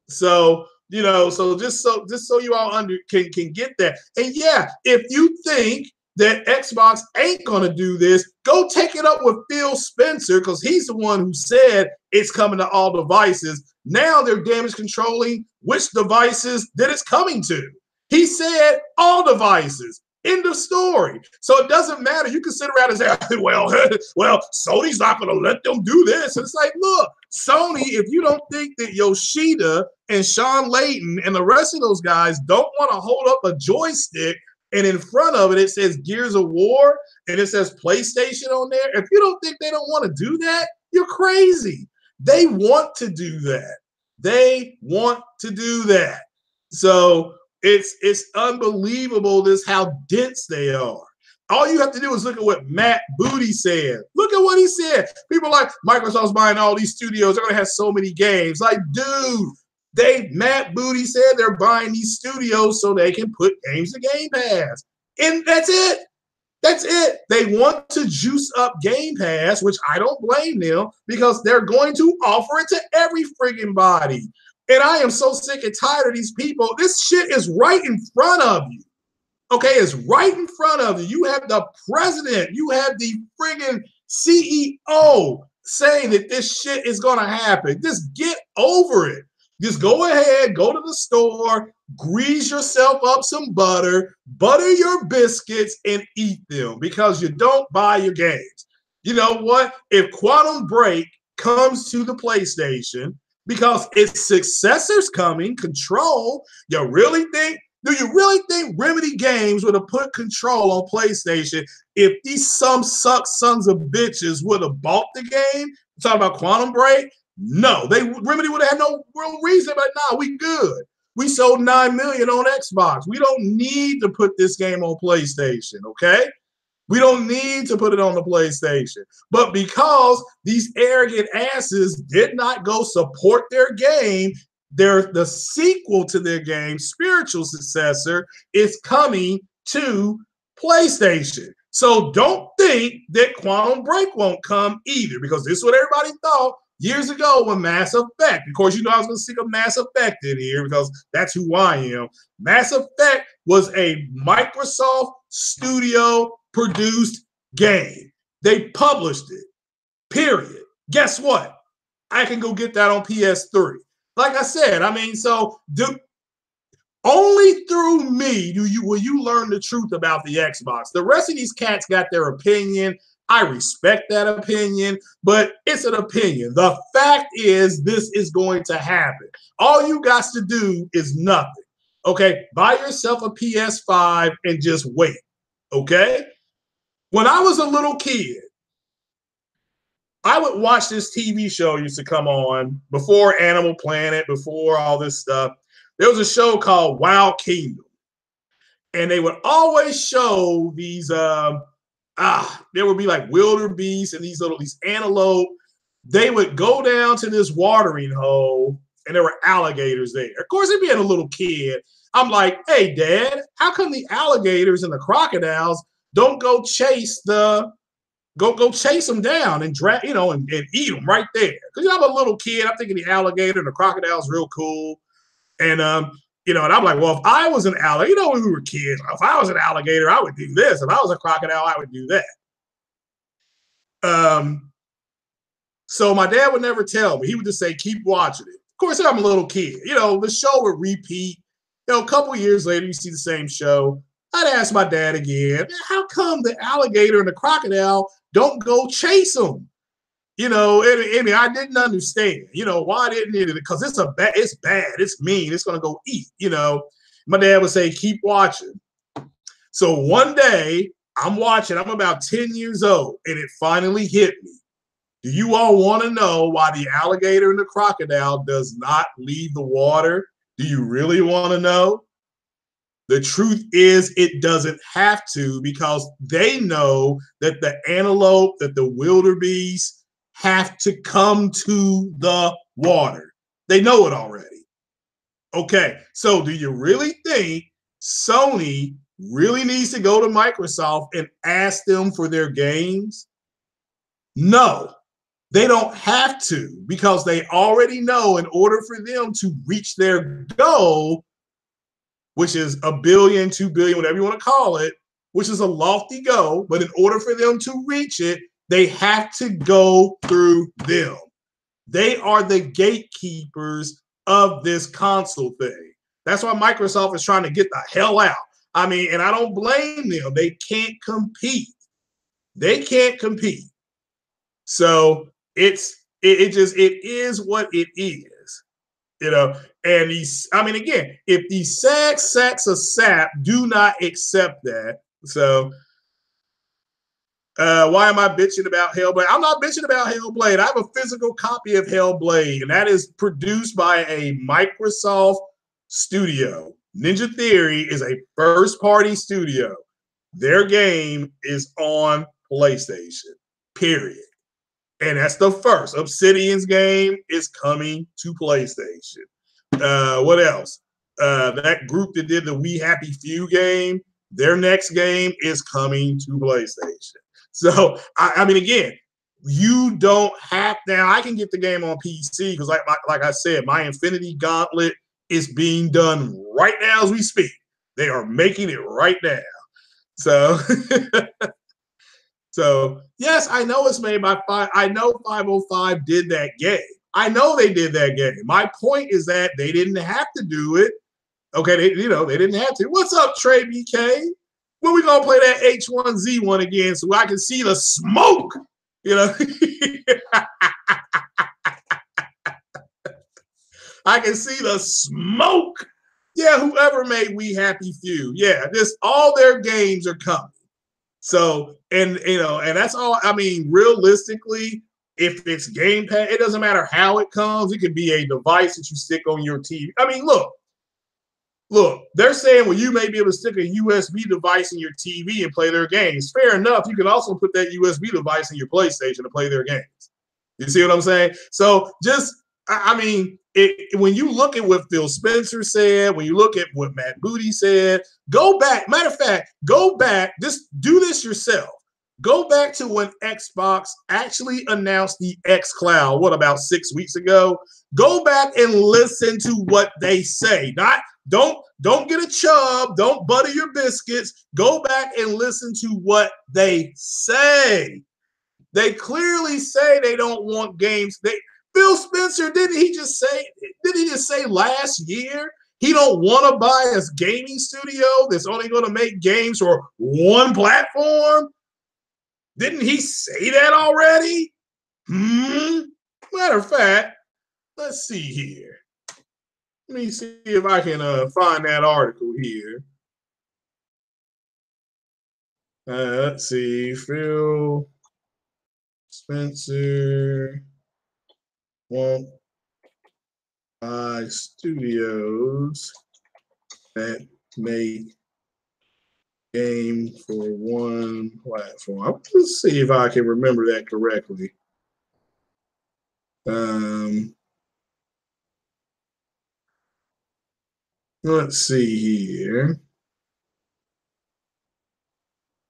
So, just so you all can get that. And yeah, if you think that Xbox ain't going to do this, go take it up with Phil Spencer, because he's the one who said it's coming to all devices. Now they're damage controlling which devices that it's coming to. He said all devices. End of story. So it doesn't matter. You can sit around and say, well, Sony's not going to let them do this. And it's like, look, Sony, if you don't think that Yoshida and Sean Layton and the rest of those guys don't want to hold up a joystick and in front of it, it says Gears of War and it says PlayStation on there. If you don't think they don't want to do that, you're crazy. They want to do that. They want to do that. So it's unbelievable how dense they are. All you have to do is look at what Matt Booty said. Look at what he said. People are like, Microsoft's buying all these studios. They're going to have so many games. Like, dude, Matt Booty said they're buying these studios so they can put games to Game Pass. And that's it. That's it. They want to juice up Game Pass, which I don't blame them, because they're going to offer it to every friggin' body. And I am so sick and tired of these people. This shit is right in front of you. Okay, it's right in front of you. You have the president, you have the friggin' CEO saying that this shit is going to happen. Just get over it. Just go ahead, go to the store, grease yourself up some butter your biscuits, and eat them, because you don't buy your games. You know what? If Quantum Break comes to the PlayStation, because its successor's coming, Control, do you really think Remedy Games would have put Control on PlayStation if these some suck sons of bitches would have bought the game? Talking about Quantum Break? No, Remedy would have had no real reason, but nah, we good. We sold 9 million on Xbox. We don't need to put this game on PlayStation, okay? We don't need to put it on the PlayStation. But because these arrogant asses did not go support their game, the sequel to their game, spiritual successor, is coming to PlayStation. So don't think that Quantum Break won't come either, because this is what everybody thought years ago when Mass Effect. Of course, you know I was going to stick a Mass Effect in here because that's who I am. Mass Effect was a Microsoft studio produced game. They published it, period. Guess what? I can go get that on PS3. Like I said, I mean, only through me will you learn the truth about the Xbox. The rest of these cats got their opinion. I respect that opinion, but it's an opinion. The fact is, this is going to happen. All you got to do is nothing. Okay? Buy yourself a PS5 and just wait. Okay? When I was a little kid, I would watch this TV show used to come on before Animal Planet, before all this stuff. There was a show called Wild Kingdom. and they would always show these. There would be like wildebeest and these antelope. They would go down to this watering hole, and there were alligators there. Of course, being a little kid, I'm like, "Hey, Dad, how come the alligators and the crocodiles don't go chase them down and drag, and eat them right there?" Because I'm a little kid, I'm thinking the alligator and the crocodile's real cool, and and I'm like, well, if I was an alligator, when we were kids, if I was an alligator, I would do this. If I was a crocodile, I would do that. So my dad would never tell me. He would just say, keep watching it. Of course, I'm a little kid. The show would repeat. A couple years later, you see the same show. I'd ask my dad again, how come the alligator and the crocodile don't go chase them? And I didn't understand. Why didn't it? Because it's bad, it's mean, it's gonna go eat. My dad would say, keep watching. So one day I'm watching, I'm about 10 years old, and it finally hit me. Do you all want to know why the alligator and the crocodile does not leave the water? Do you really want to know? The truth is it doesn't have to, because they know that the antelope, that the wildebeest have to come to the water. They know it already. Okay, so do you really think Sony really needs to go to Microsoft and ask them for their games? No. They don't have to, because they already know in order for them to reach their goal, which is $1 billion, $2 billion, whatever you want to call it, which is a lofty goal, but in order for them to reach it, they have to go through them. They are the gatekeepers of this console thing. That's why Microsoft is trying to get the hell out. And I don't blame them. They can't compete. They can't compete. So it is what it is, and again, if the sacks of sap do not accept that, so why am I bitching about Hellblade? I'm not bitching about Hellblade. I have a physical copy of Hellblade, and that is produced by a Microsoft studio. Ninja Theory is a first-party studio. Their game is on PlayStation, period. And that's the first. Obsidian's game is coming to PlayStation. What else? That group that did the We Happy Few game, their next game is coming to PlayStation. So, again, you don't have, now I can get the game on PC because like I said, my Infinity Gauntlet is being done right now as we speak. They are making it right now. So So, yes, I know it's made by I know 505 did that game. I know they did that game. My point is that they didn't have to do it. Okay, they didn't have to. What's up, Trey BK? When we gonna play that H1Z1 again so I can see the smoke? I can see the smoke. Yeah, whoever made We Happy Few. Yeah, all their games are coming. So, and that's all. Realistically, if it's Gamepad, it doesn't matter how it comes. It could be a device that you stick on your TV. Look, they're saying, well, you may be able to stick a USB device in your TV and play their games. Fair enough. You can also put that USB device in your PlayStation to play their games. You see what I'm saying? So when you look at what Phil Spencer said, when you look at what Matt Booty said, go back. Matter of fact, go back. Just do this yourself. Go back to when Xbox actually announced the xCloud, about 6 weeks ago? Go back and listen to what they say. Don't get a chub. Don't butter your biscuits. Go back and listen to what they say. They clearly say they don't want games. Phil Spencer, didn't he just say last year he don't want to buy a gaming studio that's only going to make games for one platform? Didn't he say that already? Matter of fact, let's see here. Let me see if I can find that article here. Let's see. Phil Spencer won't buy studios that make game for one platform. Let's see if I can remember that correctly. Let's see here.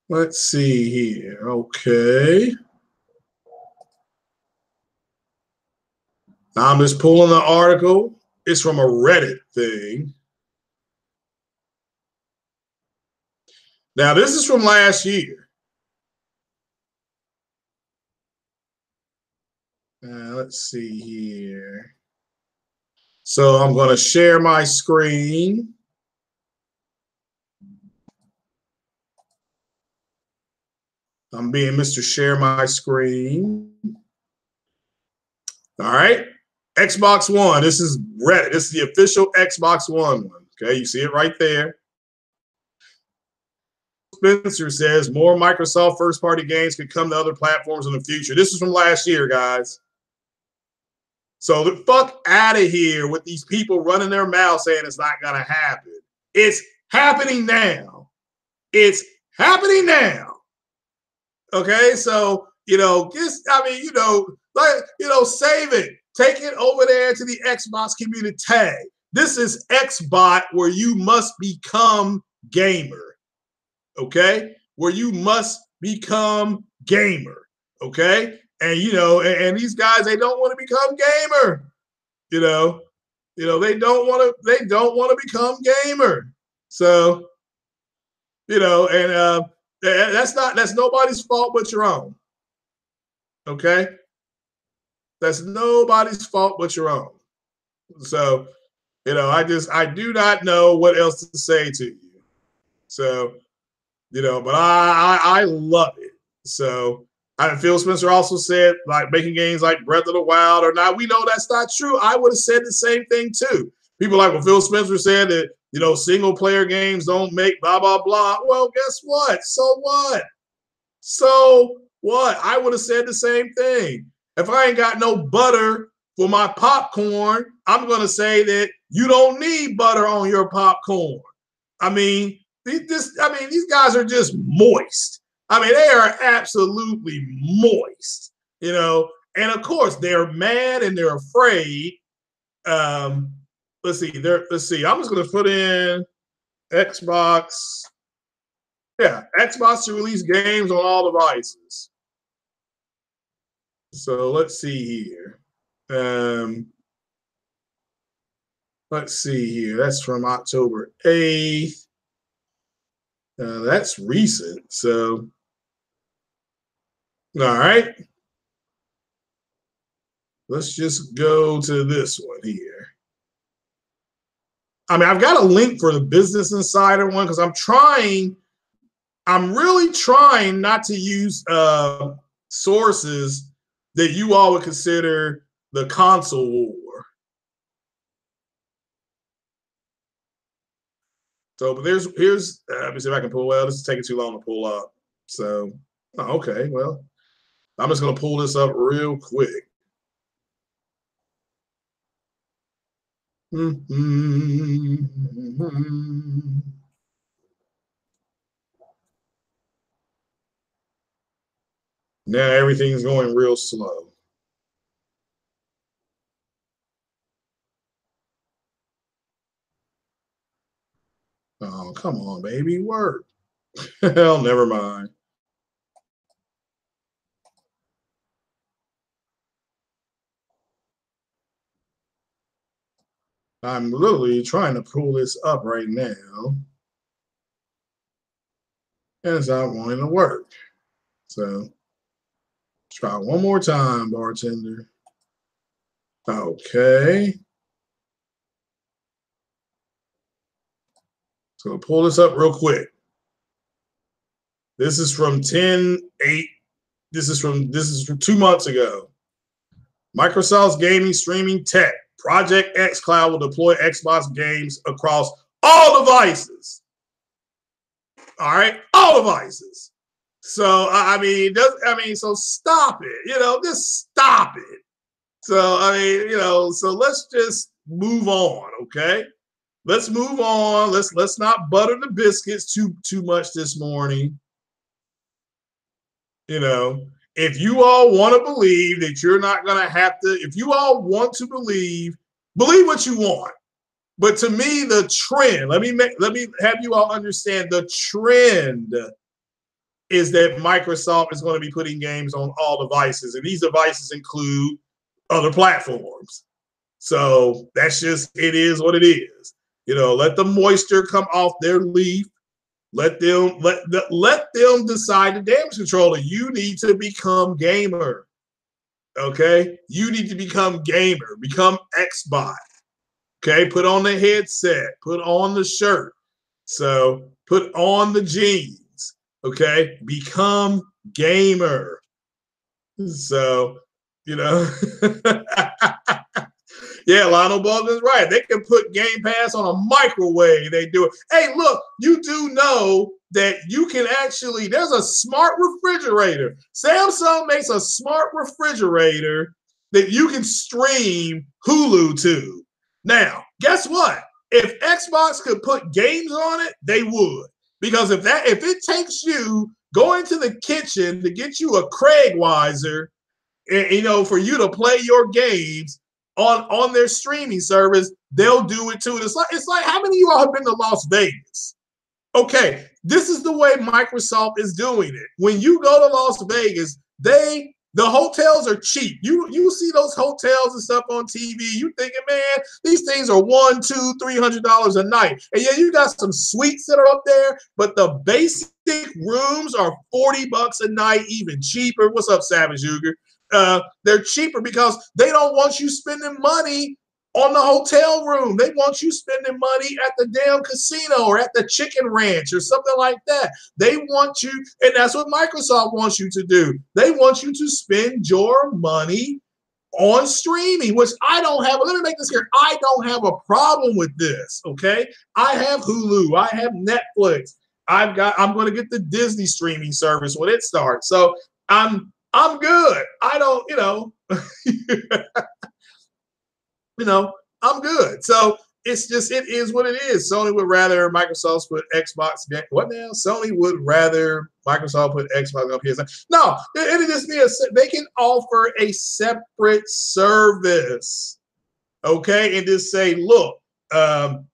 Let's see here. Okay. I'm just pulling the article. It's from a Reddit thing. Now, this is from last year. Let's see here. So I'm going to share my screen. I'm being Mr. Share My Screen. All right. Xbox One. This is Reddit. This is the official Xbox One one. Okay, you see it right there. Spencer says more Microsoft first-party games could come to other platforms in the future. This is from last year, guys. So the fuck out of here with these people running their mouth saying it's not going to happen. It's happening now. It's happening now. Okay, so, just, save it. Take it over there to the Xbox community tag. This is Xbot where you must become gamer. Okay, where you must become gamer. Okay, and and these guys, they don't want to become gamer. They don't want to become gamer. So, and that's nobody's fault but your own. Okay, that's nobody's fault but your own. So, I do not know what else to say to you. So, but I love it. So, Phil Spencer also said, like, making games like Breath of the Wild or not. We know that's not true. I would have said the same thing too. People like, well, Phil Spencer said that, single player games don't make blah, blah, blah. Well, guess what? So what? So what? I would have said the same thing. If I ain't got no butter for my popcorn, I'm going to say that you don't need butter on your popcorn. These guys are just moist. They are absolutely moist, and of course they're mad and they're afraid. Let's see. I'm just going to put in Xbox. Yeah, Xbox to release games on all devices. So let's see here. Let's see here. That's from October 8th. That's recent. So, all right. Let's just go to this one here. I've got a link for the Business Insider one because I'm really trying not to use sources that you all would consider the console war. So, but here's let me see if I can pull. Well, this is taking too long to pull up. So, okay, well, I'm just going to pull this up real quick. Now everything's going real slow. Oh, come on, baby, work. Hell, never mind. I'm literally trying to pull this up right now. And it's not wanting to work. So try one more time, bartender. Okay. So pull this up real quick. This is from 10/8. This is from 2 months ago. Microsoft's gaming streaming tech, Project X Cloud, will deploy Xbox games across all devices. All right, all devices. So so stop it. Just stop it. So so let's just move on, okay? let's move on. Let's not butter the biscuits too much this morning. You know, if you all want to believe that you're not going to have to, if you all want to believe what you want. But to me, the trend, let me have you all understand the trend is that Microsoft is going to be putting games on all devices. And these devices include other platforms. So that's just, it is what it is. You know, let the moisture come off their leaf. Let them decide the damage controller. You need to become gamer. Okay? You need to become gamer. Become Xbots. Okay? Put on the headset. Put on the shirt. So put on the jeans. Okay? Become gamer. So, you know. Yeah, Lionel Baldwin's right. They can put Game Pass on a microwave. They do it. Hey, look, you do know that you can actually, there's a smart refrigerator. Samsung makes a smart refrigerator that you can stream Hulu to. Now, guess what? If Xbox could put games on it, they would. Because if it takes you going to the kitchen to get you a Craigweiser, you know, for you to play your games on their streaming service, they'll do it too. It's like how many of you all have been to Las Vegas? Okay, this is the way Microsoft is doing it. When you go to Las Vegas, the hotels are cheap. You see those hotels and stuff on TV. You thinking, man, these things are $100, $200, $300 a night. And yeah, you got some suites that are up there, but the basic rooms are $40 a night, even cheaper. What's up, Savage Uger? They're cheaper because they don't want you spending money on the hotel room. They want you spending money at the damn casino or at the chicken ranch or something like that. They want you, and that's what Microsoft wants you to do. They want you to spend your money on streaming, which I don't have. Let me make this clear. I don't have a problem with this, okay? I have Hulu. I have Netflix. I'm going to get the Disney streaming service when it starts. So I'm good. I don't, I'm good. So it's just, it is what it is. Sony would rather Microsoft put Xbox. What now? Sony would rather Microsoft put Xbox on PS. No, it just be they can offer a separate service. Okay. And just say, look,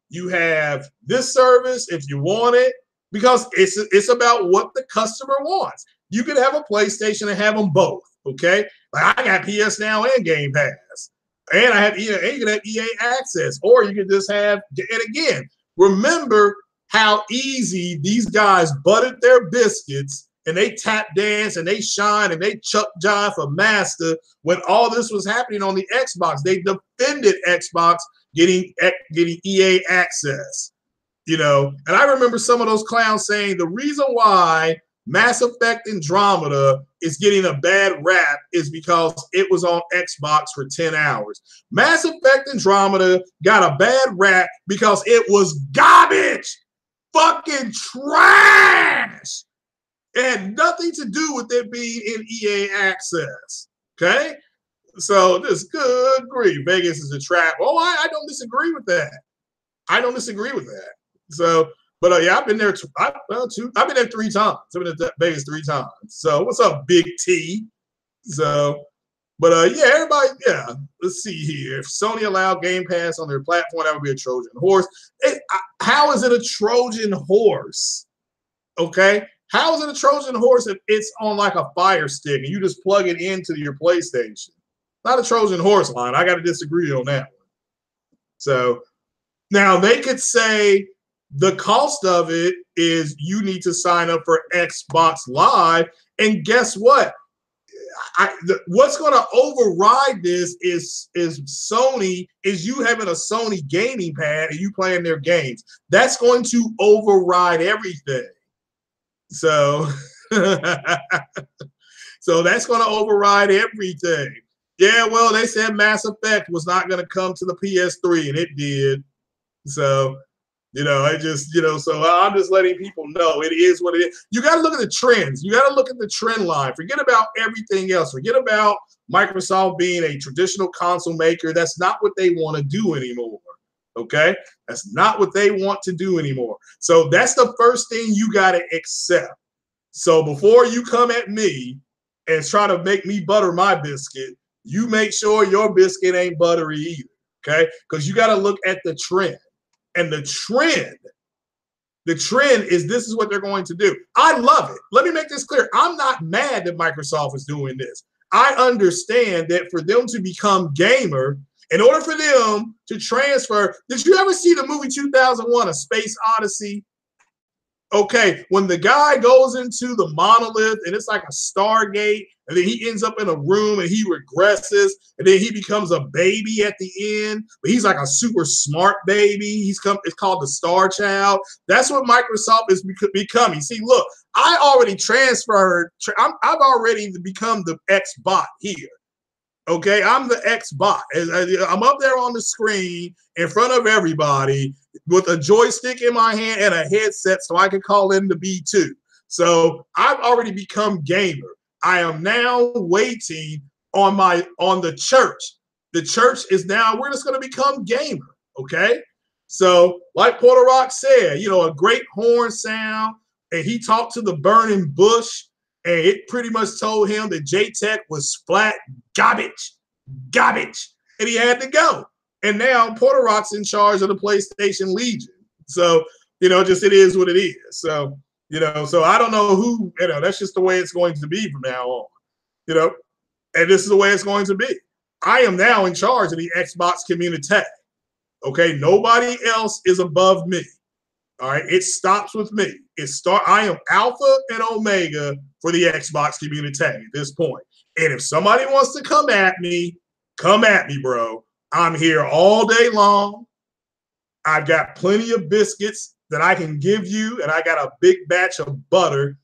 you have this service if you want it, because it's about what the customer wants. You can have a PlayStation and have them both, okay? Like I got PS Now and Game Pass, and I have and you can have EA Access, or you can just have. And again, remember how easy these guys buttered their biscuits, and they tap dance and they shine and they Chuck John for master when all this was happening on the Xbox. They defended Xbox getting EA Access, And I remember some of those clowns saying the reason why Mass Effect Andromeda is getting a bad rap is because it was on Xbox for 10 hours. Mass Effect Andromeda got a bad rap because it was garbage, fucking trash. It had nothing to do with it being in EA Access, okay? So this good grief, Vegas is a trap. Oh, I don't disagree with that. I don't disagree with that. So, but yeah, I've been there. I've been there 3 times. I've been to Vegas 3 times. So what's up, Big T? So, but yeah, everybody, yeah. Let's see here. If Sony allowed Game Pass on their platform, that would be a Trojan horse. How is it a Trojan horse? Okay, how is it a Trojan horse if it's on like a Fire Stick and you just plug it into your PlayStation? Not a Trojan horse line. I got to disagree on that one. So now they could say the cost of it is you need to sign up for Xbox Live. And guess what? What's going to override this is Sony, is you having a Sony gaming pad and you playing their games. That's going to override everything. So, so that's going to override everything. Yeah, well, they said Mass Effect was not going to come to the PS3, and it did. So, I just, so I'm just letting people know it is what it is. You got to look at the trends. You got to look at the trend line. Forget about everything else. Forget about Microsoft being a traditional console maker. That's not what they want to do anymore. Okay, that's not what they want to do anymore. So that's the first thing you got to accept. So before you come at me and try to make me butter my biscuit, you make sure your biscuit ain't buttery either. Okay, because you got to look at the trend, and the trend is this is what they're going to do. I love it. Let me make this clear. I'm not mad that Microsoft is doing this. I understand that for them to become gamer, in order for them to transfer, did you ever see the movie 2001, A Space Odyssey? Okay, when the guy goes into the monolith and it's like a Stargate, and then he ends up in a room and he regresses, and then he becomes a baby at the end, but he's like a super smart baby. It's called the Star Child. That's what Microsoft is becoming. See, look, I already transferred. I've already become the Xbot here. Okay, I'm the Xbot. I'm up there on the screen in front of everybody with a joystick in my hand and a headset so I can call in the B2. So I've already become gamer. I am now waiting on the church. The church is now, we're just going to become gamer. Okay. So like Porter Rock said, you know, a great horn sound, and he talked to the burning bush, and it pretty much told him that J-Tech was flat garbage, and he had to go. And now Porter Rock's in charge of the PlayStation Legion. So, you know, just it is what it is. So, you know, so I don't know who, you know, that's just the way it's going to be from now on, you know, and this is the way it's going to be. I am now in charge of the Xbox community. Okay, nobody else is above me. All right, it stops with me. I am alpha and omega for the Xbox community at this point. And if somebody wants to come at me, bro. I'm here all day long. I've got plenty of biscuits that I can give you, and I got a big batch of butter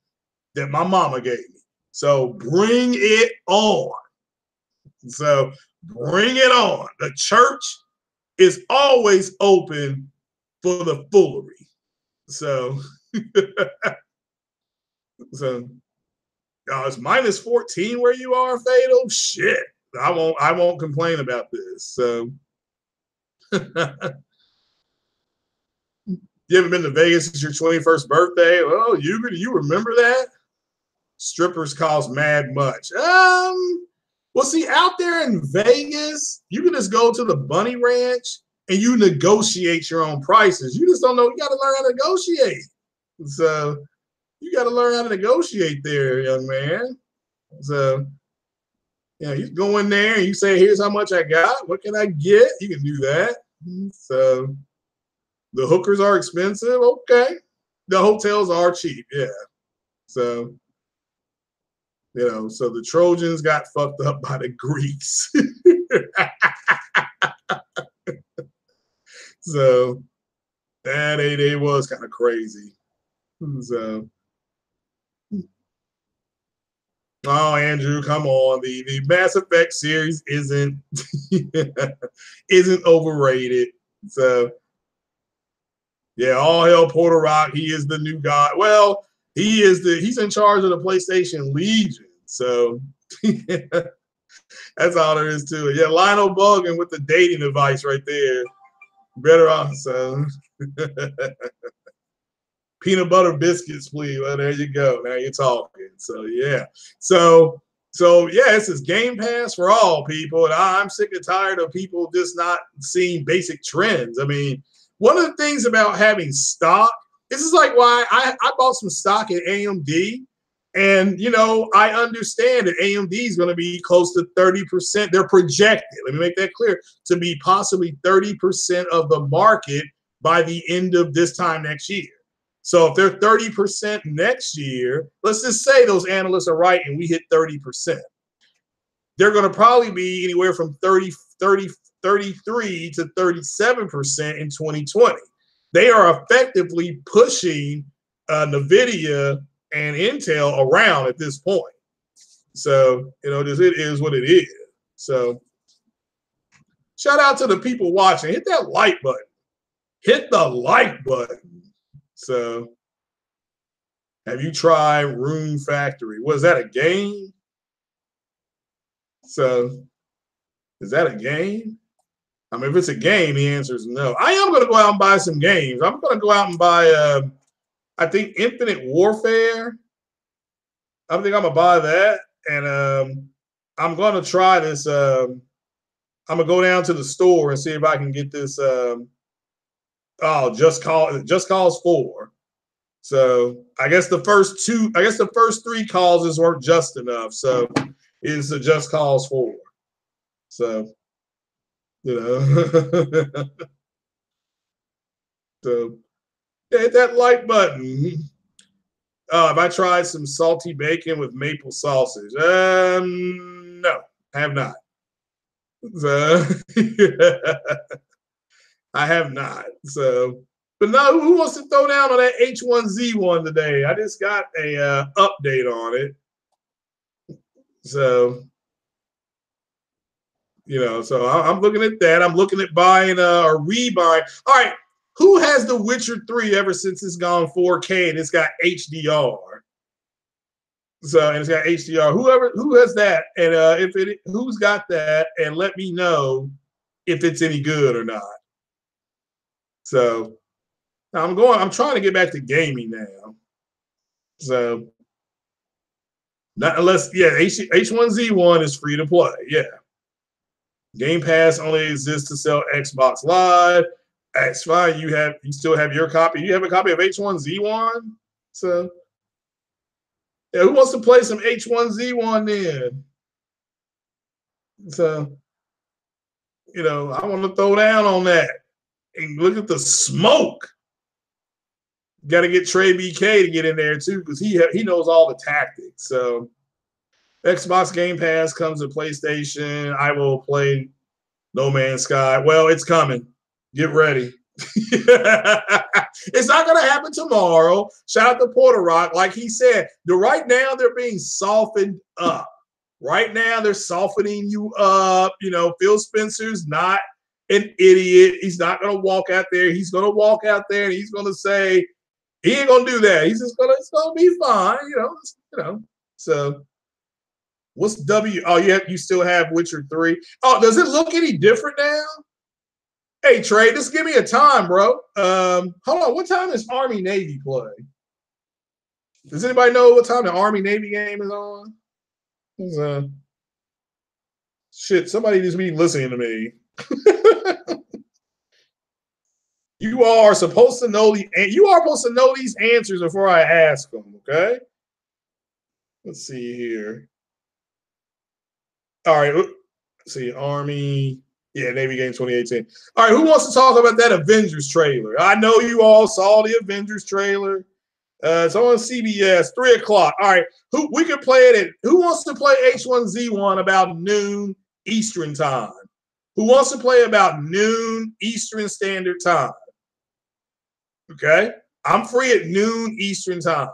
that my mama gave me. So bring it on. So bring it on. The church is always open for the foolery. So, it's minus 14 where you are, Fatal. Shit, I won't complain about this. So, you haven't been to Vegas since your 21st birthday? Oh, you remember that? Strippers cost mad much. Well, see, out there in Vegas, you can just go to the Bunny Ranch and you negotiate your own prices. You just don't know. You got to learn how to negotiate. So you got to learn how to negotiate there, young man. So, you know, you go in there and you say, here's how much I got. What can I get? You can do that. So the hookers are expensive. Okay. The hotels are cheap. Yeah. So, you know, so the Trojans got fucked up by the Greeks. So that it was kind of crazy. So, oh, Andrew, come on. The Mass Effect series isn't overrated. So, yeah, all hell Porter Rock. He is the new god. Well, he's in charge of the PlayStation Legion. So that's all there is to it. Yeah, Lionel Bogan with the dating advice right there. Better off, so peanut butter biscuits, please. Well, there you go. Now you're talking. So yeah. So yeah, this is Game Pass for all people. And I'm sick and tired of people just not seeing basic trends. I mean, one of the things about having stock, this is like why I bought some stock in AMD. And, you know, I understand that AMD is going to be close to 30%. They're projected, let me make that clear, to be possibly 30% of the market by the end of this time next year. So if they're 30% next year, let's just say those analysts are right and we hit 30%. They're going to probably be anywhere from 33 to 37% in 2020. They are effectively pushing NVIDIA and Intel around at this point. So, you know, it is what it is. So shout out to the people watching. Hit that like button. Hit the like button. So have you tried Room Factory? Was that a game? So is that a game? I mean, if it's a game, the answer is no. I am going to go out and buy some games. I'm going to go out and buy, I think, Infinite Warfare. I think I'm going to buy that. And I'm going to try this. I'm going to go down to the store and see if I can get this. Just Cause 4. So I guess the first three causes weren't just enough. So it's a Just Cause 4. So, you know. So hit that like button. Have I tried some salty bacon with maple sausage? No, I have not. So I have not. So, but no, who wants to throw down on that H1Z1 today? I just got a update on it. So, so I'm looking at that. I'm looking at buying or rebuying. All right, who has The Witcher 3 ever since it's gone 4K and it's got HDR? So, and it's got HDR. Who has that? And who's got that? And let me know if it's any good or not. So, I'm trying to get back to gaming now. So, not unless, H1Z1 is free to play. Yeah. Game Pass only exists to sell Xbox Live. That's fine. You still have your copy. You have a copy of H1Z1. So, yeah, who wants to play some H1Z1 then? So, I want to throw down on that. And look at the smoke. Got to get Trey BK to get in there too, because he knows all the tactics. So, Xbox Game Pass comes to PlayStation. I will play No Man's Sky. Well, it's coming. Get ready. It's not going to happen tomorrow. Shout out to Porter Rock. Like he said, right now they're being softened up. Right now they're softening you up. Phil Spencer's not an idiot. He's not going to walk out there. He's going to walk out there and he's going to say, he ain't going to do that. He's just it's going to be fine. So what's W? Oh, yeah, you still have Witcher 3. Oh, does it look any different now? Hey, Trey, just give me a time, bro. Hold on. What time is Army Navy play? Does anybody know what time the Army Navy game is on? Shit, somebody needs to be listening to me. You are supposed to know these answers before I ask them, okay? Let's see here. All right. Let's see, Army. Yeah, Navy game 2018. All right, who wants to talk about that Avengers trailer? I know you all saw the Avengers trailer. It's on CBS, 3 o'clock. All right, we can play it. Who wants to play H1Z1 about noon Eastern time? Who wants to play about noon Eastern Standard Time? Okay, I'm free at noon Eastern time.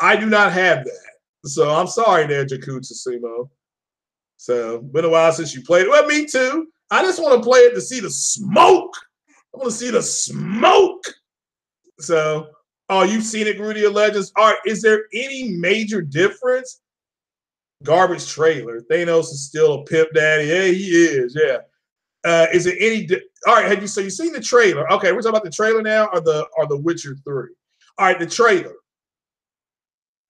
I do not have that, so I'm sorry there, Jakutsu Sumo. So, been a while since you played it. Well, me too. I just want to play it to see the smoke. I want to see the smoke. So, you've seen it, Rudy of Legends. All right, is there any major difference? Garbage trailer. Thanos is still a pimp daddy. Yeah, he is. Yeah. Is there any? All right, you've seen the trailer? Okay, we're talking about the trailer now, or the Witcher 3. All right, the trailer.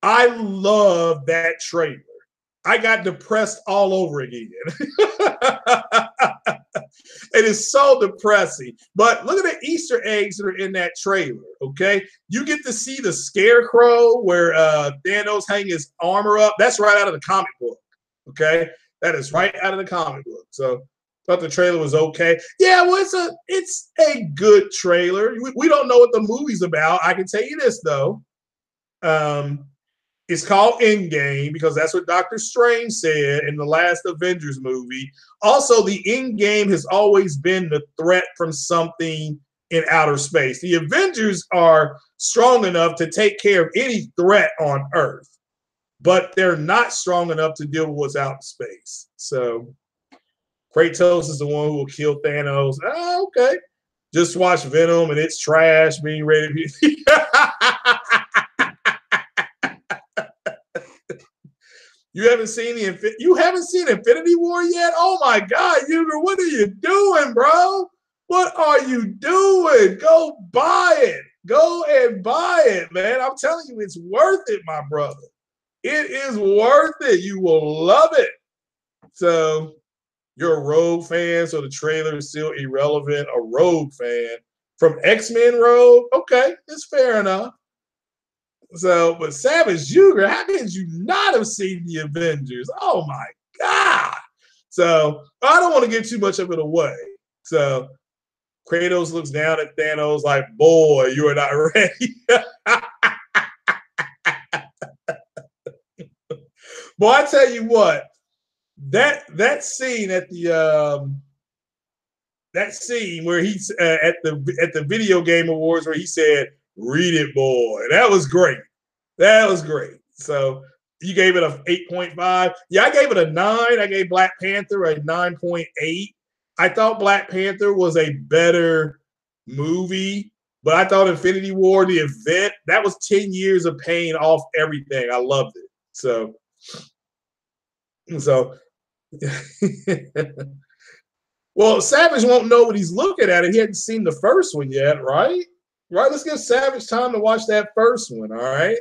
I love that trailer. I got depressed all over again. It is so depressing. But look at the Easter eggs that are in that trailer, okay? You get to see the Scarecrow where Thanos hang his armor up. That's right out of the comic book, okay? That is right out of the comic book. So thought the trailer was okay. Yeah, well, it's a good trailer. We don't know what the movie's about. I can tell you this, though. It's called Endgame because that's what Doctor Strange said in the last Avengers movie. Also, the Endgame has always been the threat from something in outer space. The Avengers are strong enough to take care of any threat on Earth, but they're not strong enough to deal with what's out in space. So Kratos is the one who will kill Thanos. Oh, okay. Just watch Venom and it's trash being ready to be. You haven't seen Infinity War yet? Oh my God, Huger, what are you doing, bro? What are you doing? Go buy it. Go and buy it, man. I'm telling you, it's worth it, my brother. It is worth it. You will love it. So you're a Rogue fan, so the trailer is still irrelevant. A Rogue fan from X-Men Rogue? Okay, it's fair enough. So, but Savage Juger, how could you not have seen the Avengers? Oh my God. So I don't want to give too much of it away. So Kratos looks down at Thanos like, boy, you are not ready. Boy, I tell you what, that scene at the that scene where he's at the video game awards where he said, "Read it, boy." That was great. That was great. So you gave it a 8.5. Yeah, I gave it a 9. I gave Black Panther a 9.8. I thought Black Panther was a better movie, but I thought Infinity War, the event, that was 10 years of pain off everything. I loved it. So well, Savage won't know what he's looking at. He hadn't seen the first one yet, right? Right. Let's give Savage time to watch that first one. All right.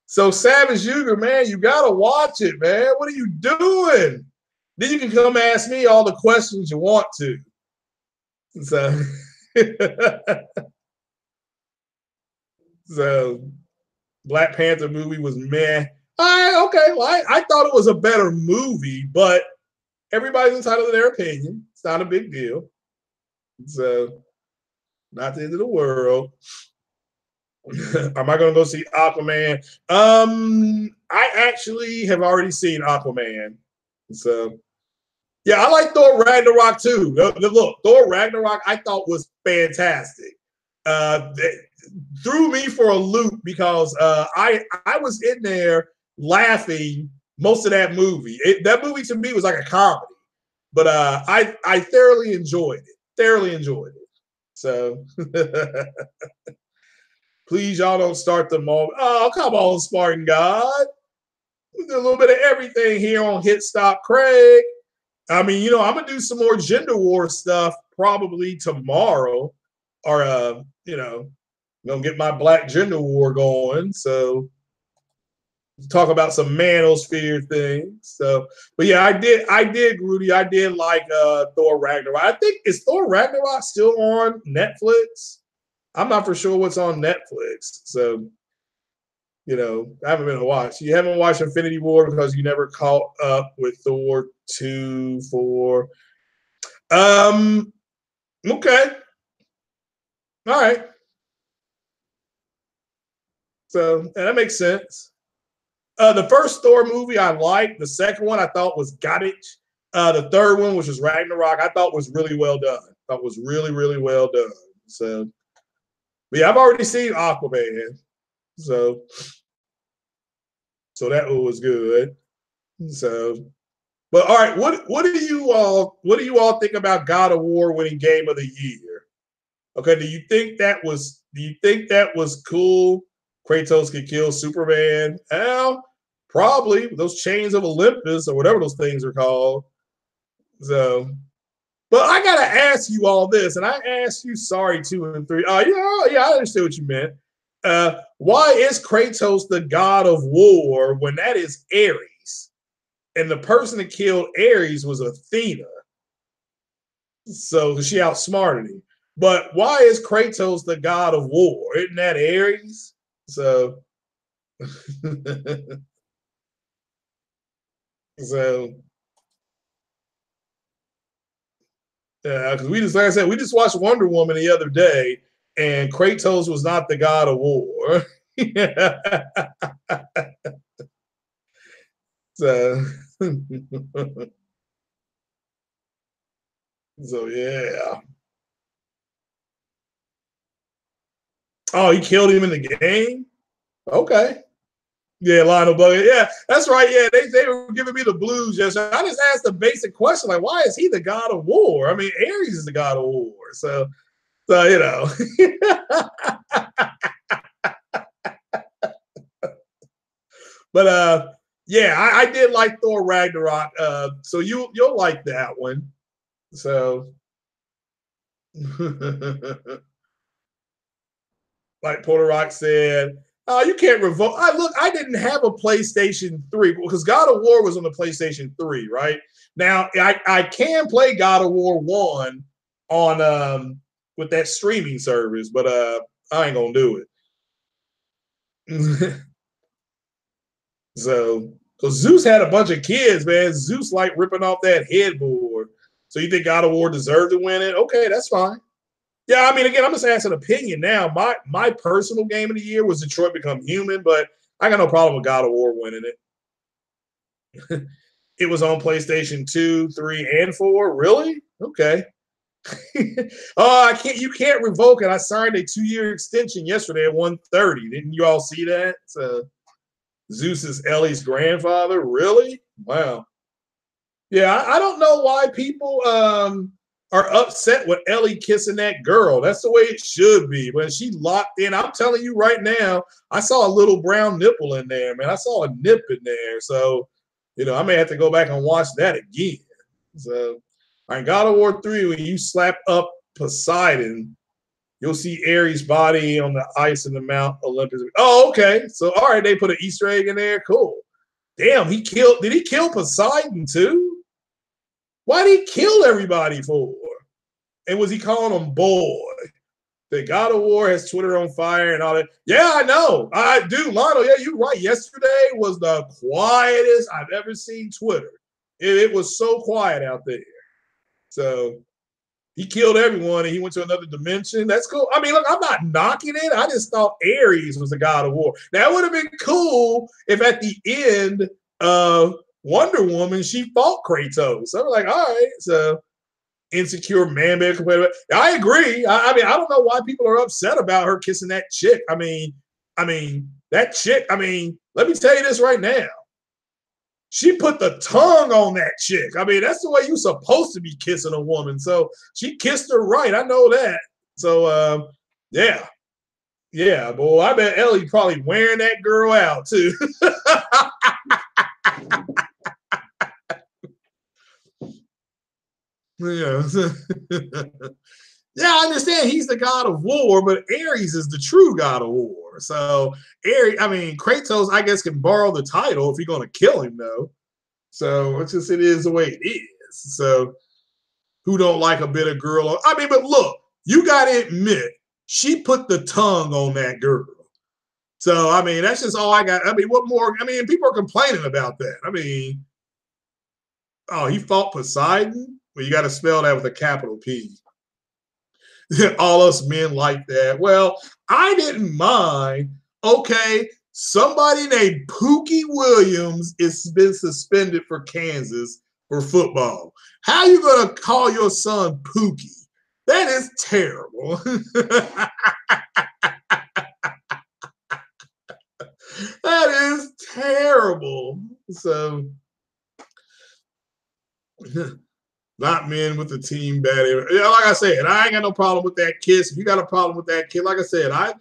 So Savage Juger, man, you gotta watch it, man. What are you doing? Then you can come ask me all the questions you want to. So, so Black Panther movie was meh. Okay, well, I thought it was a better movie, but everybody's entitled to their opinion. It's not a big deal. So, not the end of the world. Am I going to go see Aquaman? I actually have already seen Aquaman. So, yeah, I like Thor Ragnarok too. Look, Thor Ragnarok I thought was fantastic. Threw me for a loop because I was in there laughing most of that movie. That movie to me was like a comedy, but I thoroughly enjoyed it. Thoroughly enjoyed it. So please, y'all don't start the moment. Oh, come on, Spartan God. We do a little bit of everything here on Hit Stop Craig. I mean, I'm gonna do some more gender war stuff probably tomorrow, or gonna get my black gender war going. So talk about some manosphere things. So, but yeah, I did, Rudy. I did like Thor Ragnarok. I think is Thor Ragnarok still on Netflix? I'm not for sure what's on Netflix. So, I haven't been to watch. You haven't watched Infinity War because you never caught up with Thor 2, 4. Okay. All right. So and that makes sense. The first Thor movie I liked. The second one I thought was garbage. The third one, which was Ragnarok, I thought was really well done. I thought was really, really well done. So, but yeah, I've already seen Aquaman. So that was good. So, but all right, what do you all think about God of War winning Game of the Year? Okay, do you think that was cool? Kratos could kill Superman? Well, probably those chains of Olympus or whatever those things are called. So, but I gotta ask you all this, and I asked you, sorry, 2 and 3. Yeah, I understand what you meant. Why is Kratos the god of war when that is Ares? And the person that killed Ares was Athena. So she outsmarted him. But why is Kratos the god of war? Isn't that Ares? So, so yeah, because like I said, we just watched Wonder Woman the other day, and Kratos was not the god of war. So, so yeah. Oh, he killed him in the game? Okay. Yeah, Lionel Bucket. Yeah, that's right. Yeah, they were giving me the blues yesterday. I just asked a basic question, like, why is he the god of war? I mean, Ares is the god of war. So but Yeah, I did like Thor Ragnarok. So you'll like that one. So like Porter Rock said, you can't revoke. I didn't have a PlayStation 3 because God of War was on the PlayStation 3, right? Now I can play God of War 1 on with that streaming service, but I ain't gonna do it. So because Zeus had a bunch of kids, man. Zeus like ripping off that headboard. So you think God of War deserved to win it? Okay, that's fine. Yeah, I mean, again, I'm just asking opinion now. My personal game of the year was Detroit Become Human, but I got no problem with God of War winning it. It was on PlayStation 2, 3, and 4. Really? Okay. Oh, I can't. You can't revoke it. I signed a 2-year extension yesterday at 1:30. Didn't you all see that? Zeus is Ellie's grandfather. Really? Wow. Yeah, I don't know why people are upset with Ellie kissing that girl. That's the way it should be. When she locked in, I'm telling you right now, I saw a little brown nipple in there, man. I saw a nip in there. So, I may have to go back and watch that again. So, I God of War 3, when you slap up Poseidon, you'll see Ares' body on the ice in the Mount Olympus. Oh, okay. So, all right, they put an Easter egg in there. Cool. Damn, did he kill Poseidon too? Why did he kill everybody for? And was he calling them boy? The God of War has Twitter on fire and all that. Yeah, I know. I do, Lionel. Yeah, you're right. Yesterday was the quietest I've ever seen Twitter. It was so quiet out there. So he killed everyone and he went to another dimension. That's cool. I mean, look, I'm not knocking it. I just thought Ares was the God of War. That would have been cool if at the end of Wonder Woman she fought Kratos. So I was like, all right, so insecure man being complaining. I agree. I mean, I don't know why people are upset about her kissing that chick. I mean, that chick. I mean, let me tell you this right now. She put the tongue on that chick. I mean, that's the way you're supposed to be kissing a woman. So she kissed her right. I know that. So yeah. Yeah, boy, I bet Ellie probably wearing that girl out too. Yeah. Yeah, I understand he's the god of war, but Ares is the true god of war. So Kratos, I guess, can borrow the title if you're gonna kill him, though. So it is the way it is. So who don't like a bit of girl? I mean, but look, you gotta admit, she put the tongue on that girl. So I mean, that's just all I got. I mean, what more? I mean, people are complaining about that. I mean, oh, he fought Poseidon? Well, you got to spell that with a capital P. All us men like that. Well, I didn't mind. Okay, somebody named Pookie Williams has been suspended for Kansas for football. How you gonna call your son Pookie? That is terrible. That is terrible. So not men with the team bad. Yeah, like I said, I ain't got no problem with that kiss. If you got a problem with that kid, like I said, I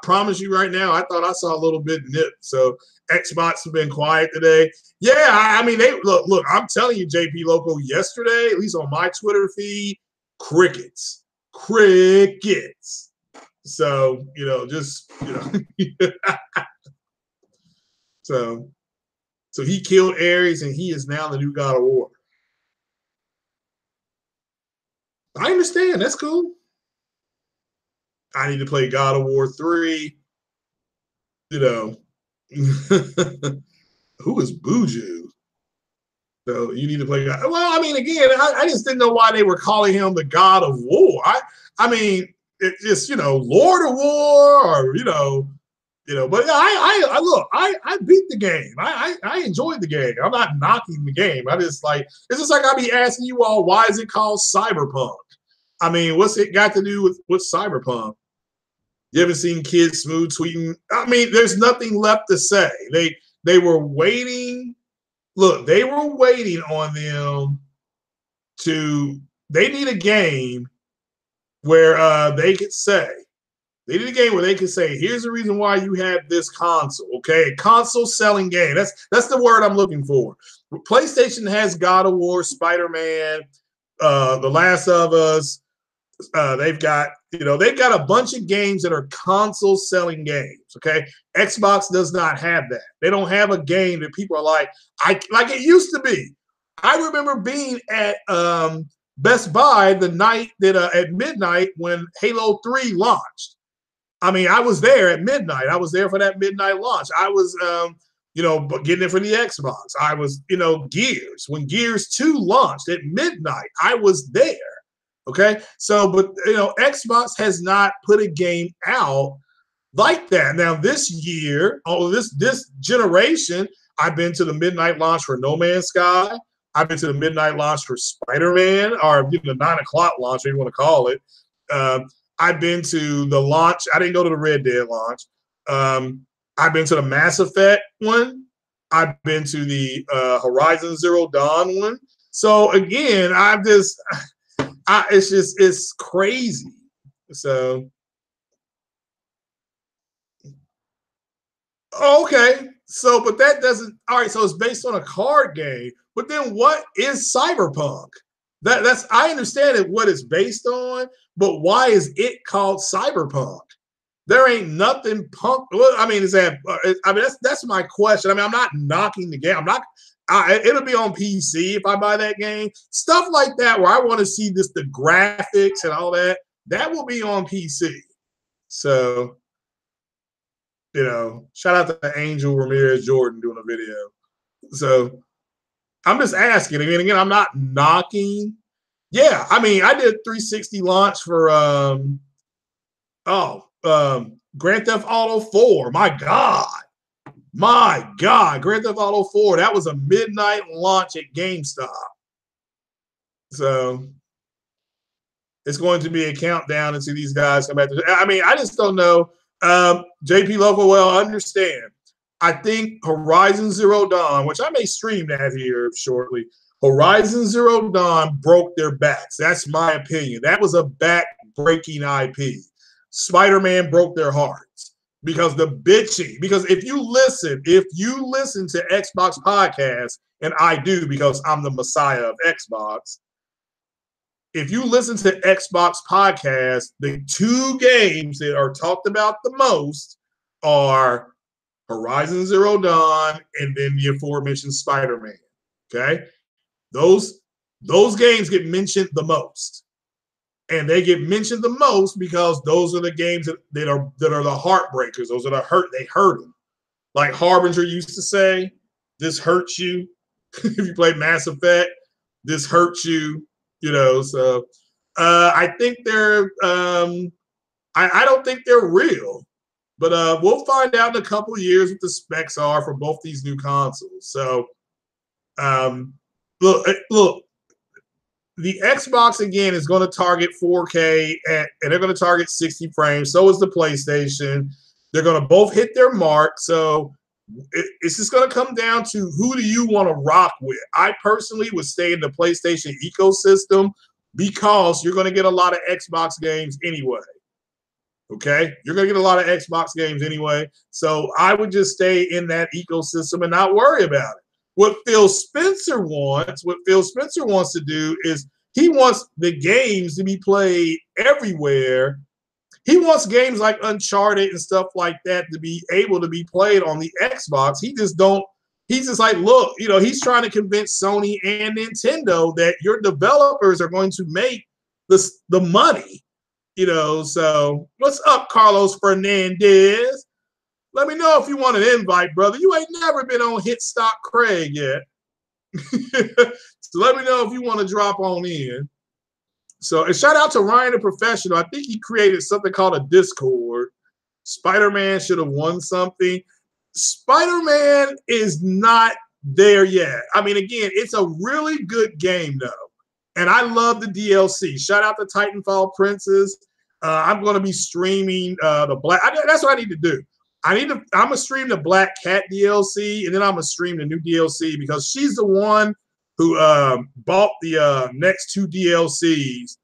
promise you right now, I thought I saw a little bit nip. So Xbots have been quiet today. Yeah, I mean, they look. I'm telling you, JP Loco, yesterday, at least on my Twitter feed, crickets. So so he killed Ares, and he is now the new God of War. I understand. That's cool. I need to play God of War 3. Who is Buju? So you need to play God. Well, I mean, again, I just didn't know why they were calling him the God of War. I mean, it's just, Lord of War or, but I look, I beat the game. I enjoyed the game. I'm not knocking the game. It's just like I be asking you all, why is it called Cyberpunk? I mean, what's it got to do with Cyberpunk? You haven't seen kids smooth tweeting. I mean, there's nothing left to say. They were waiting. Look, they were waiting on them to. They need a game where they could say They need a game where they can say, here's the reason why you have this console, okay? A console selling game. That's the word I'm looking for. PlayStation has God of War, Spider-Man, The Last of Us. They've got a bunch of games that are console selling games, okay? Xbox does not have that. They don't have a game that people are like it used to be. I remember being at Best Buy the night that at midnight when Halo 3 launched. I mean, I was there at midnight. I was there for that midnight launch. I was, getting it for the Xbox. I was, Gears. When Gears 2 launched at midnight, I was there. Okay. So, but, Xbox has not put a game out like that. Now, this year, this generation, I've been to the midnight launch for No Man's Sky. I've been to the midnight launch for Spider-Man, or the 9 o'clock launch, whatever you want to call it. I've been to the launch. I didn't go to the Red Dead launch. I've been to the Mass Effect one. I've been to the Horizon Zero Dawn one. So again, it's crazy. So, okay. So, but that doesn't. All right. So it's based on a card game. But then, what is Cyberpunk? I understand it, what it's based on, but why is it called Cyberpunk? There ain't nothing punk. Well, I mean, that's my question. I mean, I'm not knocking the game. It'll be on PC if I buy that game. Stuff like that where I want to see the graphics and all that. That will be on PC. So, shout out to Angel Ramirez Jordan doing a video. So I'm just asking. Again, I'm not knocking. Yeah, I mean, I did 360 launch for Grand Theft Auto 4. My God, Grand Theft Auto 4. That was a midnight launch at GameStop. So it's going to be a countdown until these guys come back. I mean, I just don't know. JP Local, well, understand. I think Horizon Zero Dawn, which I may stream that here shortly, Horizon Zero Dawn broke their backs. That's my opinion. That was a back-breaking IP. Spider-Man broke their hearts because because if you listen to Xbox podcasts, and I do because I'm the messiah of Xbox, if you listen to Xbox podcasts, the two games that are talked about the most are Horizon Zero Dawn and then the aforementioned Spider-Man. Okay? Those games get mentioned the most. And they get mentioned the most because those are the games that are the heartbreakers. Those are they hurt them. Like Harbinger used to say, this hurts you. If you play Mass Effect, this hurts you, so I think they're I don't think they're real. But we'll find out in a couple of years what the specs are for both these new consoles. So look, the Xbox again is going to target 4K and they're going to target 60 frames. So is the PlayStation. They're going to both hit their mark. So it's just going to come down to who do you want to rock with. I personally would stay in the PlayStation ecosystem because you're going to get a lot of Xbox games anyway. Okay, you're going to get a lot of Xbox games anyway. So I would just stay in that ecosystem and not worry about it. What Phil Spencer wants to do is he wants the games to be played everywhere. He wants games like Uncharted and stuff like that to be able to be played on the Xbox. He's just like, look, he's trying to convince Sony and Nintendo that your developers are going to make the money. So what's up, Carlos Fernandez? Let me know if you want an invite, brother. You ain't never been on Hit Stock Craig yet. So let me know if you want to drop on in. So, and shout out to Ryan the Professional. I think he created something called a Discord. Spider-Man should have won something. Spider-Man is not there yet. I mean, again, it's a really good game, though. And I love the DLC. Shout out to Titanfall Princess. I'm going to be streaming the Black. That's what I need to do. I'm going to stream the Black Cat DLC, and then I'm going to stream the new DLC because she's the one who bought the next two DLCs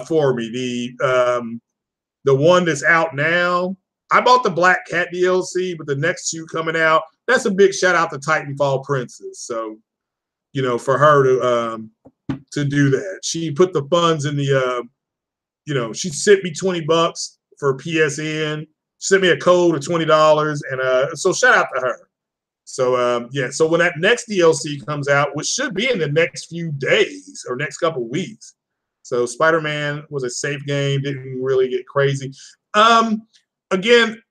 for me. The the one that's out now. I bought the Black Cat DLC, but the next two coming out, that's a big shout out to Titanfall Princess. So, you know, for her to do that, she put the funds in the, you know, she sent me $20 for PSN, sent me a code of $20, and so shout out to her. So yeah, so when that next DLC comes out, which should be in the next few days or next couple of weeks. So Spider-Man was a safe game, didn't really get crazy. Again,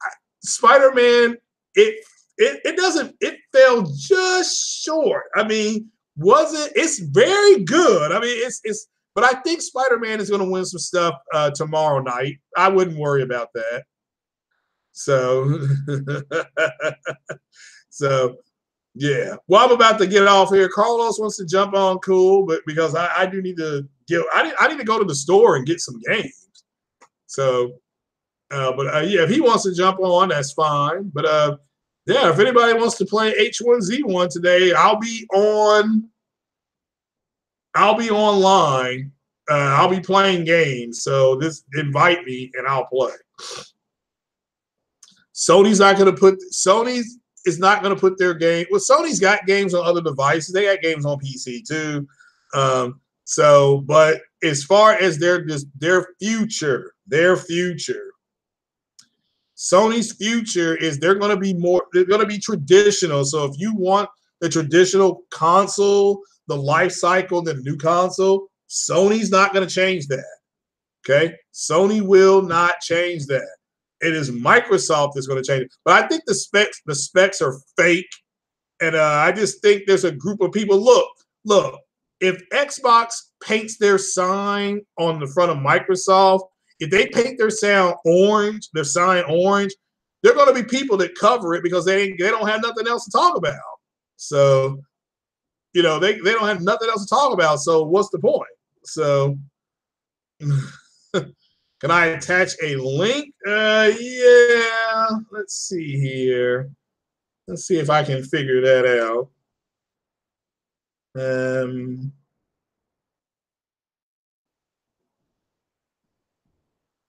Spider-Man, it doesn't, it fell just short. I mean, it's very good. I mean, it's but I think Spider-Man is going to win some stuff tomorrow night. I wouldn't worry about that. So so yeah. Well, I'm about to get off here. Carlos wants to jump on, cool, but because I do need to get, I need to go to the store and get some games. So, but yeah, if he wants to jump on, that's fine. But yeah, if anybody wants to play H1Z1 today, I'll be online. I'll be playing games. So just invite me and I'll play. Sony's is not going to put their game. Well, Sony's got games on other devices. They got games on PC too. So, but as far as their future, Sony's future is they're going to be traditional. So if you want the traditional console, the life cycle, the new console, Sony's not going to change that. Okay, Sony will not change that. It is Microsoft that's going to change it. But I think the specs are fake. And I just think there's a group of people. Look, if Xbox paints their sign on the front of Microsoft, if they paint their sign orange, they're going to be people that cover it because they don't have nothing else to talk about. So, you know, they don't have nothing else to talk about. So what's the point? So can I attach a link? Yeah. Let's see here. Let's see if I can figure that out.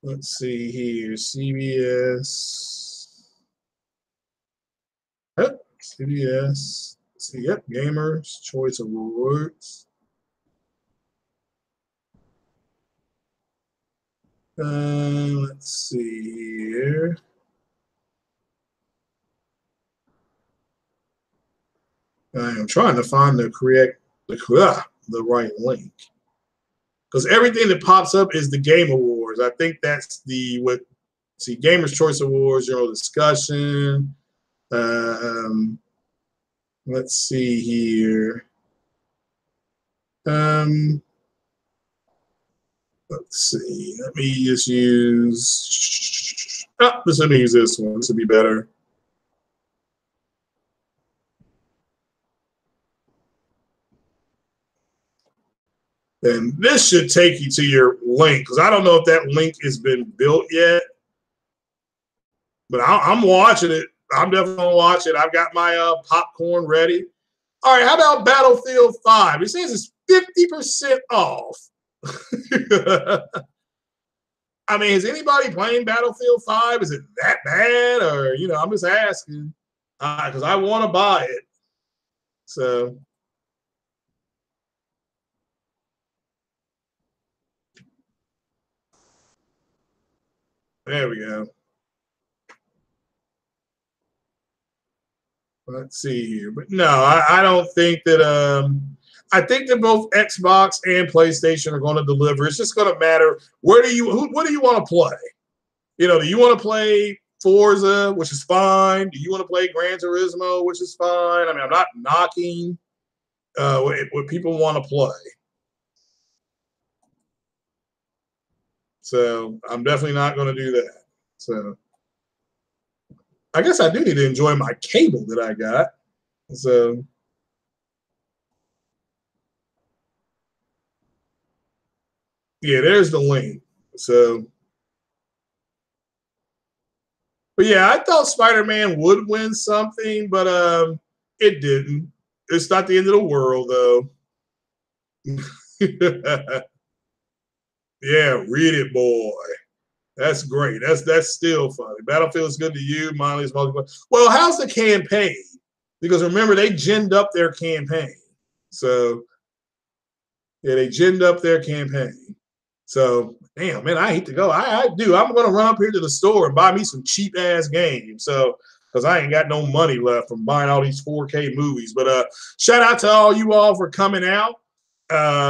Let's see here. CBS. Yep, CBS. Let's see, yep, Gamers Choice Awards. Let's see here. I am trying to find the right link. Because everything that pops up is the Game Awards. I think that's Gamers Choice Awards, General Discussion. Let's see here. Let's see. Let me just use. Let me use this one. This would be better. And this should take you to your link because I don't know if that link has been built yet. But I'm watching it. I'm definitely going to watch it. I've got my popcorn ready. All right, how about Battlefield 5? It says it's 50% off. I mean, is anybody playing Battlefield 5? Is it that bad? Or, you know, I'm just asking because I want to buy it. So. There we go. Let's see here. But no, I don't think that I think that both Xbox and PlayStation are going to deliver. It's just going to matter what do you want to play? You know, do you want to play Forza, which is fine? Do you want to play Gran Turismo, which is fine? I mean, I'm not knocking what people want to play. So I'm definitely not going to do that. So I guess I do need to enjoy my cable that I got. So yeah, there's the link. So, but yeah, I thought Spider-Man would win something, but it didn't. It's not the end of the world, though. Yeah, read it, boy. That's great. That's still funny. Battlefield's good to you. Miley's multiplayer. Well, how's the campaign? Because remember, they ginned up their campaign. So yeah, they ginned up their campaign. So damn, man, I hate to go. I do. I'm gonna run up here to the store and buy me some cheap ass games. So because I ain't got no money left from buying all these 4K movies. But shout out to all you all for coming out.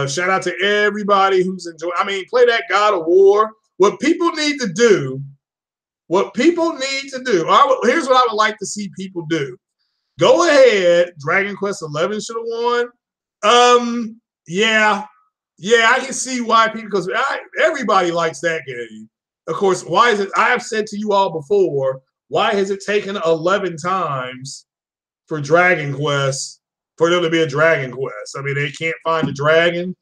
Shout out to everybody who's enjoying. I mean, play that God of War. What people need to do. Here's what I would like to see people do. Go ahead. Dragon Quest 11 should have won. Yeah, I can see why people, because everybody likes that game. Of course, why is it? I have said to you all before, why has it taken 11 times for Dragon Quest for there to be a Dragon Quest? I mean, they can't find a dragon.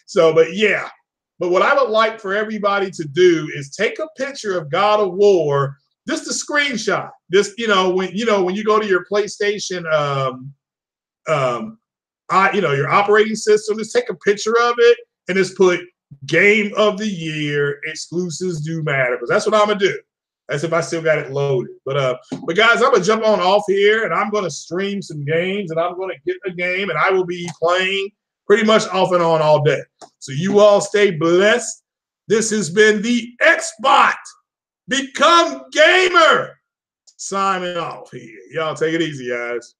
So, but yeah. But what I would like for everybody to do is take a picture of God of War, just a screenshot. Just when you go to your PlayStation, your operating system, just take a picture of it and just put Game of the Year, exclusives do matter, because that's what I'm gonna do. That's if I still got it loaded. But guys, I'm gonna jump on off here and I'm gonna stream some games and I'm gonna get a game and I will be playing pretty much off and on all day. So you all stay blessed. This has been the Xbot Become Gamer signing off here. Y'all take it easy, guys.